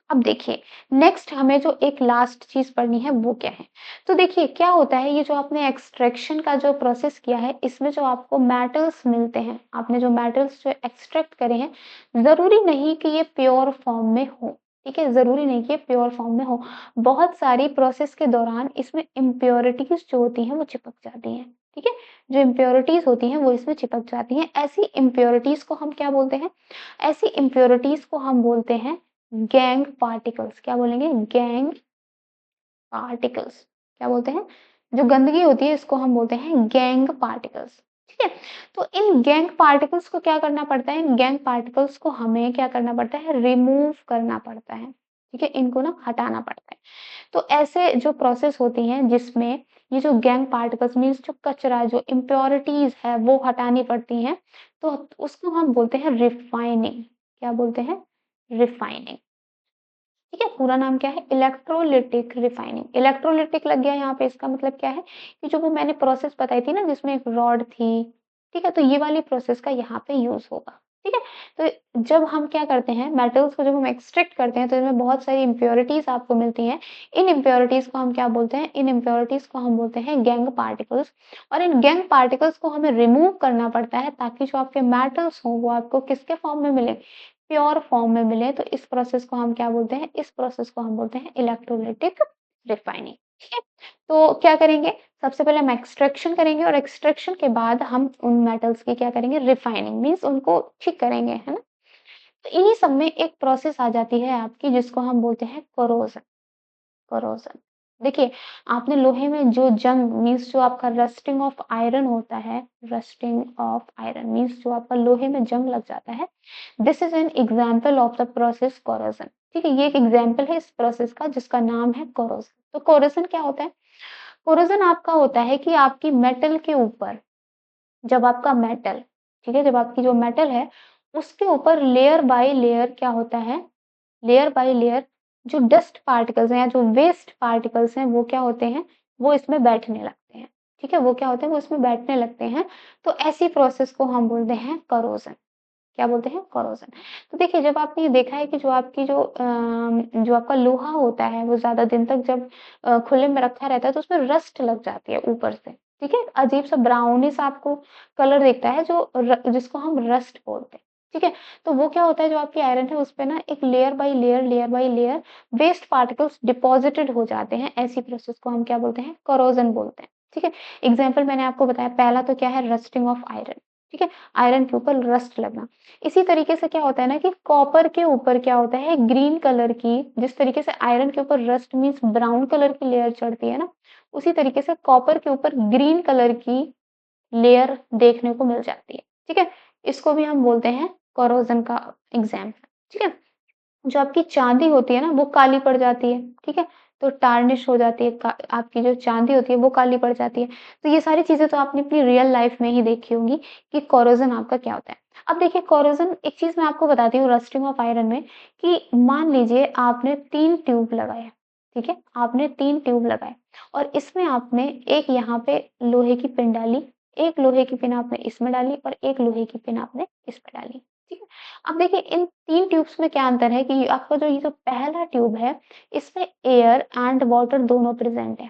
अब देखिए नेक्स्ट हमें जो एक लास्ट चीज पढ़नी है वो क्या है। तो देखिए क्या होता है, ये जो आपने एक्सट्रैक्शन का जो प्रोसेस किया है इसमें जो आपको मेटल्स मिलते हैं, आपने जो मेटल्स जो एक्सट्रैक्ट करे हैं, जरूरी नहीं कि ये प्योर फॉर्म में हो। ठीक है? जरूरी नहीं कि ये प्योर फॉर्म में हो। बहुत सारी प्रोसेस के दौरान इसमें इम्प्योरिटीज जो होती हैं वो चिपक जाती हैं। ठीक है? जो इम्प्योरिटीज होती हैं वो इसमें चिपक जाती हैं। ऐसी इम्प्योरिटीज को हम क्या बोलते हैं? ऐसी इम्प्योरिटीज को हम बोलते हैं गैंग पार्टिकल्स। क्या बोलेंगे? Gang particles. क्या बोलते हैं? जो गंदगी होती है इसको हम बोलते हैं गैंग पार्टिकल्स। ठीक है? तो इन गैंग पार्टिकल्स को क्या करना पड़ता है? इन गैंग पार्टिकल्स को हमें क्या करना पड़ता है? रिमूव करना पड़ता है। ठीक है? इनको ना हटाना पड़ता है। तो ऐसे जो प्रोसेस होती हैं जिसमें ये जो गैंग पार्टिकल्स मीन्स जो कचरा, जो इम्प्योरिटीज है वो हटानी पड़ती हैं, तो उसको हम बोलते हैं रिफाइनिंग। क्या बोलते हैं? रिफाइनिंग। ठीक है? पूरा नाम क्या है? Electrolytic refining. इलेक्ट्रोलिटिक लग गया यहाँ पे, इसका मतलब क्या है कि जो वो मैंने प्रोसेस बताई थी ना जिसमें एक रॉड थी, ठीक है, तो ये वाली प्रोसेस का यहाँ पे यूज होगा। ठीक है? तो जब हम क्या करते हैं, मेटल्स को जब हम एक्सट्रैक्ट करते हैं तो इसमें बहुत सारी इम्प्योरिटीज आपको मिलती हैं। इन इम्प्योरिटीज को हम क्या बोलते हैं? इन इम्प्योरिटीज को हम बोलते हैं गैंग पार्टिकल्स। और इन गैंग पार्टिकल्स को हमें रिमूव करना पड़ता है ताकि जो आपके मेटल्स हों वो आपको किसके फॉर्म में मिले? प्योर फॉर्म में मिले। तो इस प्रोसेस को हम क्या बोलते हैं? इस प्रोसेस को हम बोलते हैं इलेक्ट्रोलाइटिक रिफाइनिंग। ठीक है? तो क्या करेंगे, सबसे पहले हम एक्सट्रैक्शन करेंगे और एक्सट्रैक्शन के बाद हम उन मेटल्स की क्या करेंगे? रिफाइनिंग मीन्स उनको ठीक करेंगे, है ना? तो इन्हीं सब में एक प्रोसेस आ जाती है आपकी जिसको हम बोलते हैं कोरोजन। कोरोजन। देखिए आपने लोहे में जो जंग मीन्स जो आपका रस्टिंग ऑफ आयरन होता है, रस्टिंग ऑफ आयरन मीन्स जो आपका लोहे में जंग लग जाता है, this is an example of the process corrosion. ठीक है? ये एक एग्जाम्पल है इस प्रोसेस का जिसका नाम है कोरोजन। तो कोरोजन क्या होता है? कोरोजन आपका होता है कि आपकी मेटल के ऊपर, जब आपका मेटल, ठीक है, जब आपकी जो मेटल है उसके ऊपर लेयर बाय लेयर क्या होता है, लेयर बाय लेयर जो डस्ट पार्टिकल्स हैं या जो वेस्ट पार्टिकल्स हैं वो क्या होते हैं, वो इसमें बैठने लगते हैं। ठीक है? वो क्या होते हैं, वो इसमें बैठने लगते हैं। तो ऐसी प्रोसेस को हम बोलते हैं करोजन। क्या बोलते हैं? कोरोजन। तो देखिए जब आपने ये देखा है कि जो आपका लोहा होता है वो ज़्यादा दिन तक जब खुले में रखा रहता है तो उसमें रस्ट लग जाती है ऊपर से, ठीक है? अजीब-सा ब्राउनिश आपको कलर दिखता है जिसको हम रस्ट बोलते हैं, ठीक है? तो वो क्या होता है, जो आपकी आयरन है उसपे ना एक layer by layer waste particles deposited हो जाते हैं। ऐसी प्रोसेस को हम क्या बोलते हैं? कोरोजन बोलते हैं, ठीक है? एग्ज़ाम्पल मैंने आपको बताया, पहला तो क्या है? रस्टिंग ऑफ आयरन, ठीक है? आयरन के ऊपर रस्ट लगना। इसी तरीके से क्या होता है ना कि कॉपर के ऊपर क्या होता है, ग्रीन कलर की, जिस तरीके से आयरन के ऊपर रस्ट मीन्स ब्राउन कलर की लेयर चढ़ती है ना, उसी तरीके से कॉपर के ऊपर ग्रीन कलर की लेयर देखने को मिल जाती है, ठीक है? इसको भी हम बोलते हैं कोरोजन का एग्ज़ाम्पल, ठीक है? जो आपकी चाँदी होती है ना, वो काली पड़ जाती है, ठीक है? तो टार्निश हो जाती है, का आपकी जो चाँदी होती है वो काली पड़ जाती है। तो ये सारी चीज़ें तो आपने अपनी रियल लाइफ़ में ही देखी होंगी कि कोरोज़न आपका क्या होता है। अब देखिए कोरोज़न, एक चीज़ मैं आपको बताती हूँ रस्टिंग ऑफ आयरन में, कि मान लीजिए आपने 3 ट्यूब लगाए, ठीक है? आपने 3 ट्यूब लगाए और इसमें आपने एक यहाँ पे लोहे की पिन डाली, एक लोहे की पिन आपने इसमें डाली और एक लोहे की पिन आपने इसमें डाली, ठीक है? अब देखिए इन 3 ट्यूब्स में क्या अंतर है कि आपका ये जो पहला ट्यूब है, इसमें एयर एंड वाटर दोनों प्रेज़ेंट है,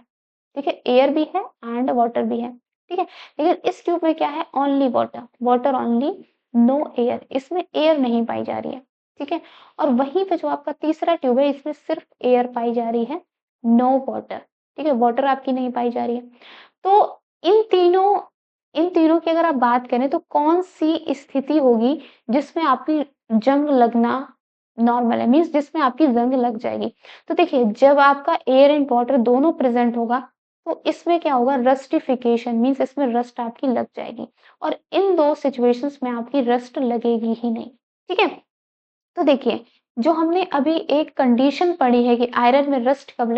ठीक है? एयर भी है एंड वाटर भी है, ठीक है? लेकिन इस ट्यूब में क्या है? Only water, water only, no air, इसमें एयर नहीं पाई जा रही है, ठीक है? और वहीं पे जो आपका तीसरा ट्यूब है, इसमें सिर्फ एयर पाई जा रही है, नो वाटर, ठीक है? वाटर आपकी नहीं पाई जा रही है। तो इन तीनों इन तीनों की अगर आप बात करें तो कौन-सी स्थिति होगी जिसमें आपकी जंग लगना नॉर्मल है, मीन्स जिसमें आपकी जंग लग जाएगी? तो देखिए जब आपका एयर एंड वाटर दोनों प्रेज़ेंट होगा, तो इसमें क्या होगा? रस्टिफिकेशन, मीन्स इसमें रस्ट आपकी लग जाएगी और इन 2 सिचुएशंस में आपकी रस्ट लगेगी ही नहीं, ठीक है? तो देखिए, जो हमने अभी एक कंडीशन पढ़ी है कि आयरन में रस्ट कब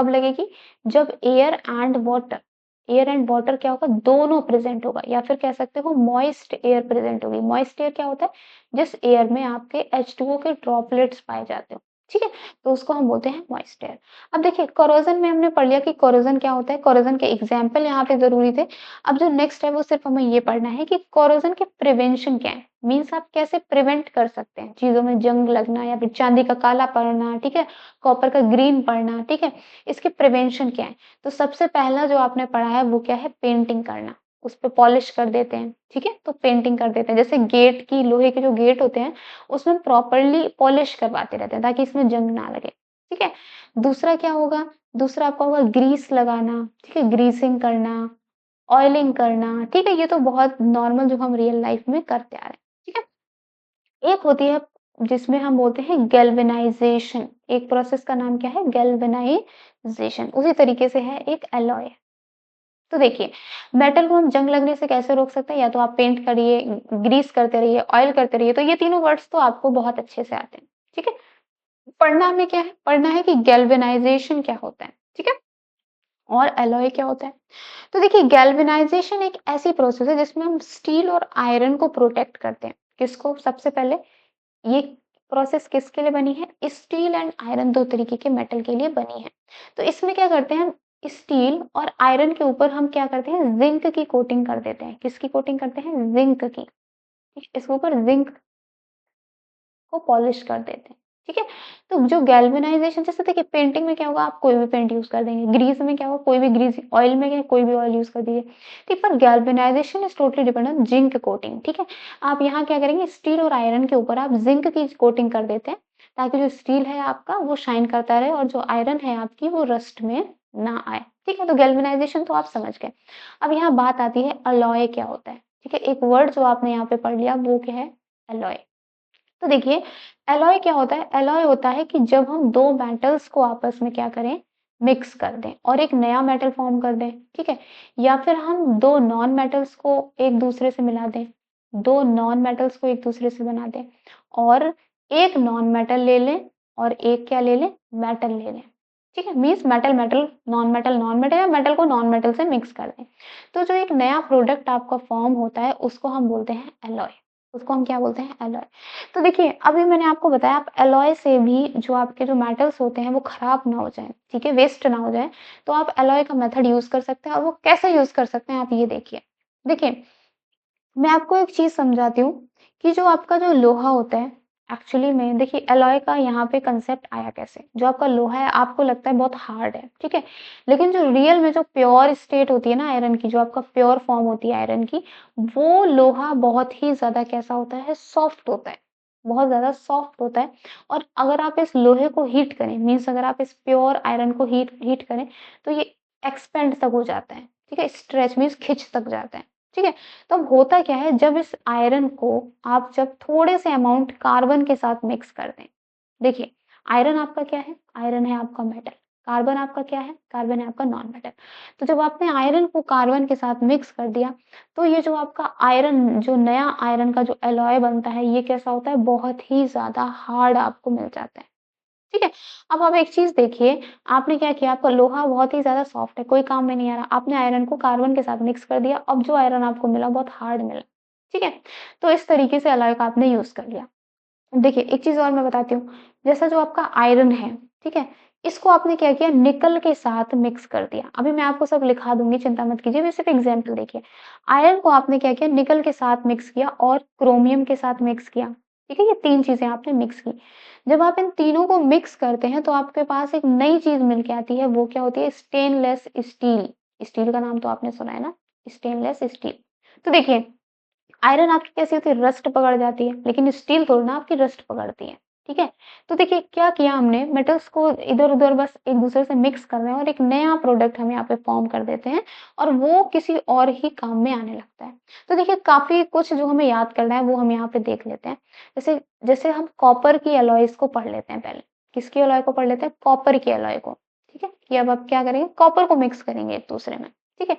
लगेगी? जब एयर एंड वाटर क्या होगा? दोनों प्रेज़ेंट होगा या फिर कह सकते हो मॉइस्ट एयर प्रेज़ेंट होगी। मॉइस्ट एयर क्या होता है? जिस एयर में आपके H2O के ड्रॉपलेट्स पाए जाते हो, ठीक है? तो उसको हम बोलते हैं मॉइस्ट एयर। अब देखिए कोरोज़न में हमने पढ़ लिया कि कोरोज़न क्या होता है, कोरोज़न के एग्ज़ाम्पल यहाँ पे ज़रूरी थे। अब जो नेक्स्ट है वो सिर्फ़ हमें ये पढ़ना है कि कोरोज़न के प्रिवेंशन क्या है? मीन्स आप कैसे प्रिवेंट कर सकते हैं चीज़ों में जंग लगना या फिर चांदी का काला पड़ना, ठीक है? कॉपर का ग्रीन पड़ना, ठीक है? इसके प्रिवेंशन क्या है? तो सबसे पहला जो आपने पढ़ा है वो क्या है? पेंटिंग करना, उसपे पॉलिश कर देते हैं, ठीक है? तो पेंटिंग कर देते हैं, जैसे गेट की लोहे के जो गेट होते हैं, उसमें प्रॉपर्ली पॉलिश करवाते रहते हैं ताकि इसमें जंग ना लगे, ठीक है? दूसरा क्या होगा? दूसरा आपका होगा ग्रीस लगाना, ठीक है? ग्रीसिंग करना, ऑयलिंग करना, ठीक है? ये तो बहुत नॉर्मल जो हम रियल लाइफ में करते आ रहे हैं, ठीक है? एक होती है जिसमें हम बोलते हैं गैल्वेनाइज़ेशन, एक प्रोसेस का नाम क्या है? गैल्वेनाइज़ेशन। उसी तरीके से है एक एलॉय। तो देखिए, मेटल को हम जंग लगने से कैसे रोक सकते हैं? या तो आप पेंट करिए, ग्रीस करते रहिए, ऑयल करते रहिए, तो ये तीनों वर्ड्स तो आपको बहुत अच्छे से आते हैं, ठीक है? पढ़ना हमें क्या है? पढ़ना है कि गैल्वेनाइज़ेशन क्या होता है, ठीक है? और एलॉय क्या होता है? तो देखिए गैल्वेनाइज़ेशन एक ऐसी प्रोसेस है जिसमें हम स्टील और आयरन को प्रोटेक्ट करते हैं। किसको? सबसे पहले ये प्रोसेस किसके लिए बनी है? स्टील एंड आयरन 2 तरीके के मेटल के लिए बनी है। तो इसमें क्या करते हैं हम, स्टील और आयरन के ऊपर हम क्या करते हैं? ज़िंक की कोटिंग कर देते हैं। किसकी कोटिंग करते हैं? ज़िंक की। ठीक है? इसके ऊपर ज़िंक को पॉलिश कर देते हैं, ठीक है? तो जो गैल्वेनाइज़ेशन, जैसे देखिए पेंटिंग में क्या होगा? आप कोई भी पेंट यूज़ कर देंगे, ग्रीस में क्या होगा? कोई भी ग्रीस, ऑयल में क्या है? कोई भी ऑयल यूज़ कर दीजिए, ठीक? पर galvanization is totally depend on zinc coating, ठीक है? आप यहाँ क्या करेंगे? स्टील और आयरन के ऊपर आप ज़िंक की कोटिंग कर देते हैं, ताकि जो स्टील है आपका वो शाइन करता रहे और जो आयरन है आपकी वो रस्ट में ना आए, ठीक है? तो गैल्वेनाइज़ेशन तो आप समझ गए। अब यहाँ बात आती है अलॉय क्या होता है, ठीक है? एक वर्ड जो आपने यहाँ पे पढ़ लिया वो क्या है? अलॉय। तो देखिए एलॉय क्या होता है? एलॉय होता है कि जब हम 2 मेटल्स को आपस में क्या करें? मिक्स कर दें और एक नया मेटल फॉर्म कर दें, ठीक है? या फिर हम 2 नॉन मेटल्स को एक दूसरे से मिला दें, 2 नॉन मेटल्स को एक दूसरे से बना दें और एक नॉन मेटल ले लें और एक क्या ले लें? मेटल ले लें, ठीक है? Means metal metal, non metal या मेटल को नॉन मेटल से मिक्स कर दें। तो जो एक नया प्रोडक्ट आपका फॉर्म होता है उसको हम बोलते हैं एलॉय। उसको हम क्या बोलते हैं? एलॉय। तो देखिए, अभी मैंने आपको बताया आप एलॉय से भी जो आपके जो मेटल्स होते हैं वो खराब ना हो जाएँ, ठीक है? वेस्ट ना हो जाएँ, तो आप एलॉय का मेथड यूज़ कर सकते हैं और वो कैसे यूज़ कर सकते हैं आप ये देखिए। देखिए, मैं आपको एक चीज़ समझाती हूँ कि जो आपका जो लोहा होता है, एक्चुअली में देखिए एलॉय का यहाँ पे कंसेप्ट आया कैसे? जो आपका लोहा है आपको लगता है बहुत हार्ड है, ठीक है? लेकिन जो रियल में जो प्योर स्टेट होती है ना आयरन की, जो आपका प्योर फॉर्म होती है आयरन की, वो लोहा बहुत ही ज़्यादा कैसा होता है? सॉफ्ट होता है, बहुत ज़्यादा सॉफ्ट होता है। और अगर आप इस लोहे को हीट करें, मीन्स अगर आप इस प्योर आयरन को हीट हीट करें, तो ये एक्सपेंड तक हो जाता है, ठीक है? स्ट्रेच मीन्स खिंच तक जाता है, ठीक है? तो अब होता क्या है, जब इस आयरन को आप जब थोड़े से अमाउंट कार्बन के साथ मिक्स कर दें, देखिए आयरन आपका क्या है? आयरन है आपका मेटल। कार्बन आपका क्या है? कार्बन है आपका नॉन मेटल। तो जब आपने आयरन को कार्बन के साथ मिक्स कर दिया, तो ये जो आपका आयरन, जो नया आयरन का जो एलॉय बनता है, ये कैसा होता है? बहुत ही ज़्यादा हार्ड आपको मिल जाता है, ठीक है? अब आप एक चीज़ देखिए, आपने क्या किया, आपका लोहा बहुत ही ज़्यादा सॉफ्ट है, कोई काम में नहीं आ रहा, आपने आयरन को कार्बन के साथ मिक्स कर दिया, अब जो आयरन आपको मिला बहुत हार्ड मिला, ठीक है? तो इस तरीके से एलॉय का आपने यूज़ कर लिया। देखिए, एक चीज़ और मैं बताती हूँ, जैसा जो आपका आयरन है, ठीक है? इसको आपने क्या किया, निकल के साथ मिक्स कर दिया। अभी मैं आपको सब लिखा दूँगी, चिंता मत कीजिए, बस सिर्फ़ एग्ज़ाम्पल देखिए। आयरन को आपने क्या किया, निकल के साथ मिक्स किया और क्रोमियम के साथ मिक्स किया, ठीक है? ये 3 चीज़ें आपने मिक्स की। जब आप इन तीनों को मिक्स करते हैं, तो आपके पास एक नई चीज़ मिल के आती है, वो क्या होती है? Stainless steel. स्टील का नाम तो आपने सुना है ना? Stainless steel. तो देखिए, आयरन आपकी कैसी होती है? रस्ट पकड़ जाती है, लेकिन स्टील थोड़ी ना आपकी रस्ट पकड़ती है, ठीक है? तो देखिए क्या किया हमने, मेटल्स को इधर-उधर बस एक-दूसरे से मिक्स कर रहे हैं और एक नया प्रोडक्ट हम यहाँ पे फॉर्म कर देते हैं और वो किसी और ही काम में आने लगता है। तो देखिए काफ़ी कुछ जो हमें याद करना है वो हम यहाँ पे देख लेते हैं। जैसे जैसे हम कॉपर की एलॉयज़ को पढ़ लेते हैं पहले। किसकी एलॉय को पढ़ लेते हैं? कॉपर की एलॉय को, ठीक है? कि अब आप क्या करेंगे? कॉपर को मिक्स करेंगे एक-दूसरे में, ठीक है?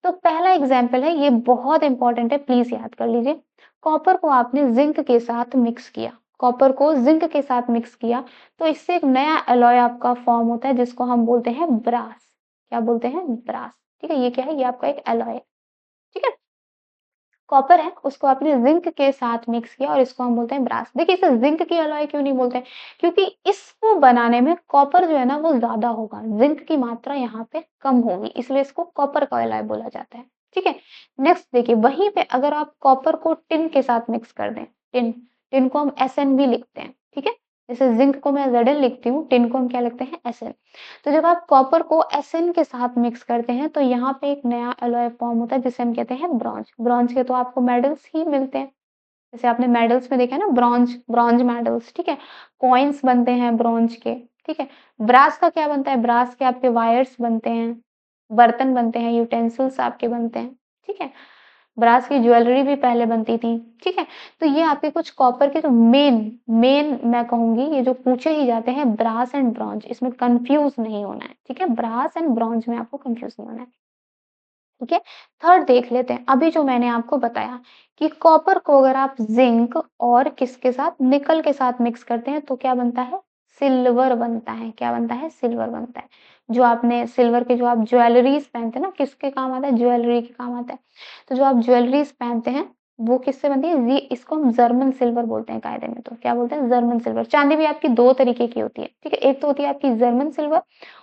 तो पहला एग्जाम्पल है, ये बहुत इंपॉर्टेंट है, प्लीज याद कर लीजिए। कॉपर को आपने जिंक के साथ मिक्स किया, कॉपर को जिंक के साथ मिक्स किया, तो इससे एक नया एलॉय आपका फॉर्म होता है जिसको हम बोलते हैं ब्रास। क्या बोलते हैं? ब्रास, ठीक है? ये क्या है? ये आपका एक एलॉय है, ठीक है? कॉपर है, उसको आपने ज़िंक के साथ मिक्स किया और इसको हम बोलते हैं ब्रास। देखिए इसे ज़िंक की एलॉय क्यों नहीं बोलते हैं? क्योंकि इसको बनाने में कॉपर जो है ना वो ज़्यादा होगा, ज़िंक की मात्रा यहाँ पे कम होगी, इसलिए इसको कॉपर का एलॉय बोला जाता है, ठीक है? नेक्स्ट देखिए, वहीं पे अगर आप कॉपर को टिन के साथ मिक्स कर दें, टिन, टिन को हम एसएन भी लिखते हैं, ठीक है? जैसे ज़िंक को मैं ज़ेडएन लिखती हूँ, टिन को हम क्या लिखते हैं? एसएन। तो जब आप कॉपर को एसएन के साथ मिक्स करते हैं, तो यहाँ पे एक नया एलॉय फॉर्म होता है जिसे हम कहते हैं ब्रॉन्ज। ब्रॉन्ज के तो आपको मेडल्स ही मिलते हैं। जैसे आपने मेडल्स में देखा है ना, ब्रॉन्ज ब्रॉन्ज मेडल्स, ठीक है? कॉइन्स बनते हैं ब्रॉन्ज के, ठीक है? ब्रास का क्या बनता है? ब्रास के आपके वायर्स बनते हैं, बर्तन बनते हैं, यूटेंसिल्स आपके बनते हैं, ठीक है? ब्रास की ज्वेलरी भी पहले बनती थी, ठीक है? तो ये आपके कुछ कॉपर के जो मेन मेन मैं कहूँगी, ये जो पूछे ही जाते हैं ब्रास एंड ब्रॉन्ज, इसमें कन्फ्यूज़ नहीं होना है, ठीक है? ब्रास एंड ब्रॉन्ज में आपको कन्फ्यूज़ नहीं होना है, ठीक है? थर्ड देख लेते हैं, अभी जो मैंने आपको बताया कि कॉपर को अगर आप ज़िंक और किसके साथ? निकल के साथ मिक्स करते हैं, तो क्या बनता है? सिल्वर बनता है। क्या बनता है? सिल्वर बनता है। जो आपने सिल्वर के जो आप ज्वेलरीज़ पहनते हैं ना, किसके काम आता है? ज्वेलरी के काम आता है। तो जो आप ज्वेलरीज़ पहनते हैं, वो किससे बनती है? ये इसको हम जर्मन सिल्वर बोलते हैं कायदे में तो। क्या बोलते हैं? German silver. चांदी भी आपकी 2 तरीके की होती है, ठीक है? एक तो होती है आपकी जर्मन सिल्वर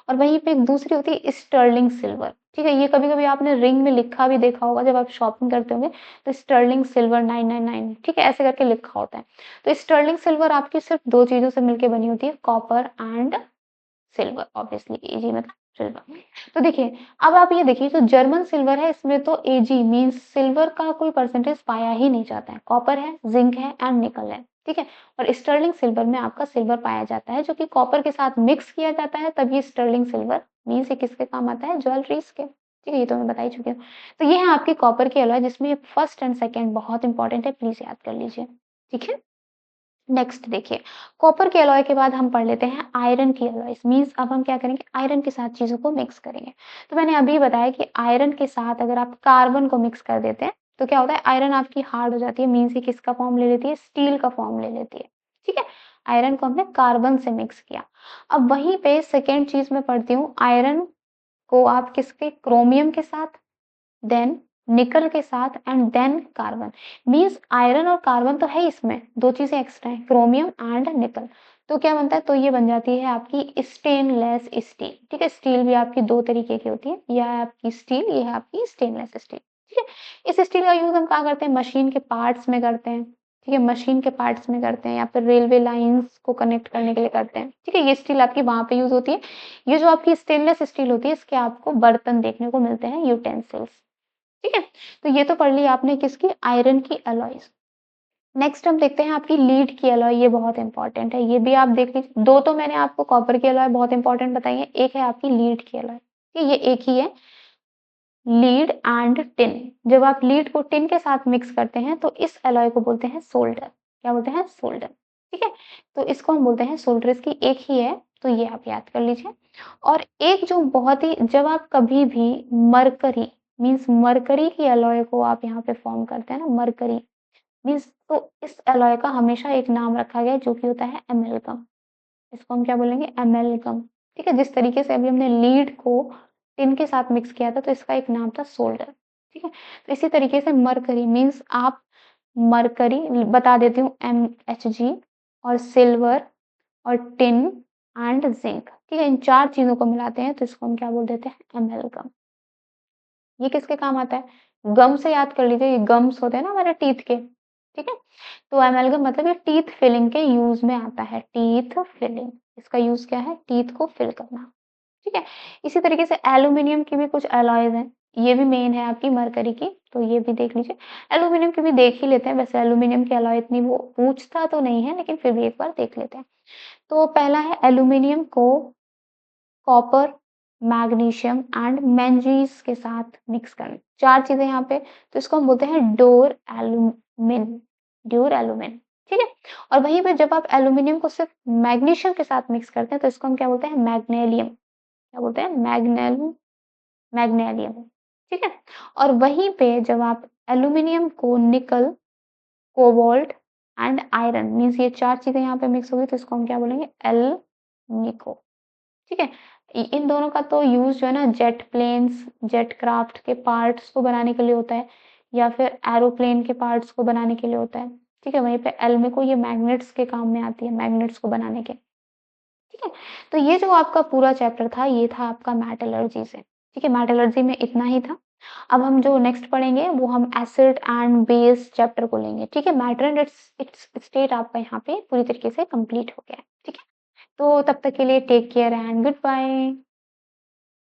और वहीं पे एक दूसरी होती है स्टर्लिंग सिल्वर, ठीक है? ये कभी-कभी आपने रिंग में लिखा भी देखा होगा जब आप शॉपिंग करते होंगे, तो स्टर्लिंग सिल्वर 999, ठीक है? ऐसे करके लिखा होता है। तो स्टर्लिंग सिल्वर आपकी सिर्फ़ 2 चीज़ों से मिलके बनी होती है, कॉपर एंड सिल्वर, ऑब्वियसली एजी मतलब सिल्वर। तो देखिए, अब आप ये देखिए, जो जर्मन सिल्वर है इसमें तो एजी मीन्स सिल्वर का कोई परसेंटेज पाया ही नहीं जाता है। कॉपर है, जिंक है एंड निकल है, ठीक है? और स्टर्लिंग सिल्वर में आपका सिल्वर पाया जाता है, जो कि कॉपर के साथ मिक्स किया जाता है, तब ये स्टर्लिंग सिल्वर मीन्स ये किसके काम आता है? ज्वेलरीज़ के, ठीक है? ये तो मैं बता ही चुकी हूँ। तो ये है आपकी कॉपर की एलॉय, जिसमें फर्स्ट एंड सेकंड बहुत इंपॉर्टेंट है, प्लीज़ याद कर लीजिए, ठीक है? नेक्स्ट देखिए, कॉपर के एलॉय के बाद हम पढ़ लेते हैं आयरन की एलॉयज़, मीन्स अब हम क्या करेंगे? आयरन के साथ चीज़ों को मिक्स करेंगे। तो मैंने अभी बताया कि आयरन के साथ अगर आप कार्बन को मिक्स कर देते हैं, तो क्या होता है? आयरन आपकी हार्ड हो जाती है, मीन्स ये किसका फॉर्म ले लेती है? स्टील का फॉर्म ले लेती है, ठीक है? आयरन को हमने कार्बन से मिक्स किया। अब वहीं पे सेकंड चीज़ मैं पढ़ती हूँ, आयरन को आप किसके? क्रोमियम के साथ, देन निकल के साथ and then carbon. Means iron और कार्बन तो है इसमें, 2 चीज़ें एक्स्ट्रा हैं, क्रोमियम एंड निकल। तो क्या बनता है? तो ये बन जाती है आपकी स्टेनलेस स्टील, ठीक है? स्टील भी आपकी 2 तरीके की होती है, यह है आपकी स्टील, ये है आपकी स्टेनलेस स्टील, ठीक है? इस स्टील का यूज़ हम कहाँ करते हैं? मशीन के पार्ट्स में करते हैं, ठीक है, मशीन के पार्ट्स में करते हैं या फिर रेलवे लाइंस को कनेक्ट करने के लिए करते हैं। ठीक है, ये स्टील आपकी वहाँ पे यूज़ होती है। ये जो आपकी स्टेनलेस स्टील होती है, इसके आपको बर्तन देखने को मिलते हैं, यूटेंसिल्स। ठीक है, तो ये तो पढ़ ली आपने किसकी, आयरन की अलॉयज। नेक्स्ट हम देखते हैं आपकी लीड की अलॉय, ये बहुत इंपॉर्टेंट है, ये भी आप देख लीजिए। दो तो मैंने आपको कॉपर की अलॉय बहुत इंपॉर्टेंट बताई है, एक है आपकी लीड की अलॉय। ये एक ही है, लीड एंड टिन। जब आप लीड को टिन के साथ मिक्स करते हैं तो इस अलॉय को बोलते हैं सोल्डर। क्या बोलते हैं, सोल्डर। ठीक है, तो इसको हम बोलते हैं सोल्डर, इसकी एक ही है, तो ये आप याद कर लीजिए। और एक जो बहुत ही, जब आप कभी भी मरकरी मीन्स मरकरी की अलॉय को आप यहाँ पे फॉर्म करते हैं ना, मरकरी मीन्स, तो इस अलॉय का हमेशा एक नाम रखा गया है जो कि होता है एमेल्गम। इसको हम क्या बोलेंगे, एमेल्गम। ठीक है, जिस तरीके से अभी हमने लीड को टिन के साथ मिक्स किया था तो इसका एक नाम था सोल्डर। ठीक है, तो इसी तरीके से मरकरी मीन्स आप मरकरी बता देती हूँ, MHG, और सिल्वर और टिन एंड जिंक। ठीक है, इन चार चीजों को मिलाते हैं तो इसको हम क्या बोल देते हैं, एमेल्गम। ये किसके काम आता है, गम से याद कर लीजिए, ये गम्स होते हैं ना हमारे टीथ के। ठीक है, तो एमेल्गम मतलब ये टीथ फिलिंग के यूज में आता है, टीथ फिलिंग। इसका यूज क्या है, टीथ को फिल करना। ठीक है, इसी तरीके से एल्यूमिनियम की भी कुछ अलॉयज हैं, ये भी मेन है आपकी मरकरी की, तो ये भी देख लीजिए। एल्यूमिनियम की भी देख ही लेते हैं, वैसे एल्यूमिनियम की अलॉय इतनी वो पूछता तो नहीं है, लेकिन फिर भी एक बार देख लेते हैं। तो पहला है एल्यूमिनियम को कॉपर, मैग्नीशियम एंड मैंगनीज के साथ मिक्स करना, चार चीजें यहाँ पे, तो इसको हम बोलते हैं डोर एल्यूमिन, ड्यूर एल्यूमिन। ठीक है, और वहीं पे जब आप एल्यूमिनियम को सिर्फ मैग्नीशियम के साथ मिक्स करते हैं तो इसको हम क्या बोलते हैं, मैग्नेलियम। क्या बोलते हैं, मैग्नेलियम। ठीक है, और वहीं पे जब आप एल्यूमिनियम को निकल, कोबाल्ट एंड आयरन मीन्स, ये चार चीजें यहाँ पे मिक्स होगी तो इसको हम क्या बोलेंगे, एल निको। ठीक है, इन दोनों का तो यूज जो है ना, जेट प्लेन्स, जेट क्राफ्ट के पार्ट्स को बनाने के लिए होता है, या फिर एरोप्लेन के पार्ट्स को बनाने के लिए होता है। ठीक है, वहीं पे एल्मिको ये मैग्नेट्स के काम में आती है, मैग्नेट्स को बनाने के। ठीक है, तो ये जो आपका पूरा चैप्टर था, ये था आपका मेटलर्जी से। ठीक है, मेटलर्जी में इतना ही था। अब हम जो नेक्स्ट पढ़ेंगे वो हम एसिड एंड बेस चैप्टर को लेंगे। ठीक है, मैटर एंड इट्स स्टेट आपका यहाँ पे पूरी तरीके से कंप्लीट हो गया है। ठीक है, तो तब तक के लिए take care and good bye.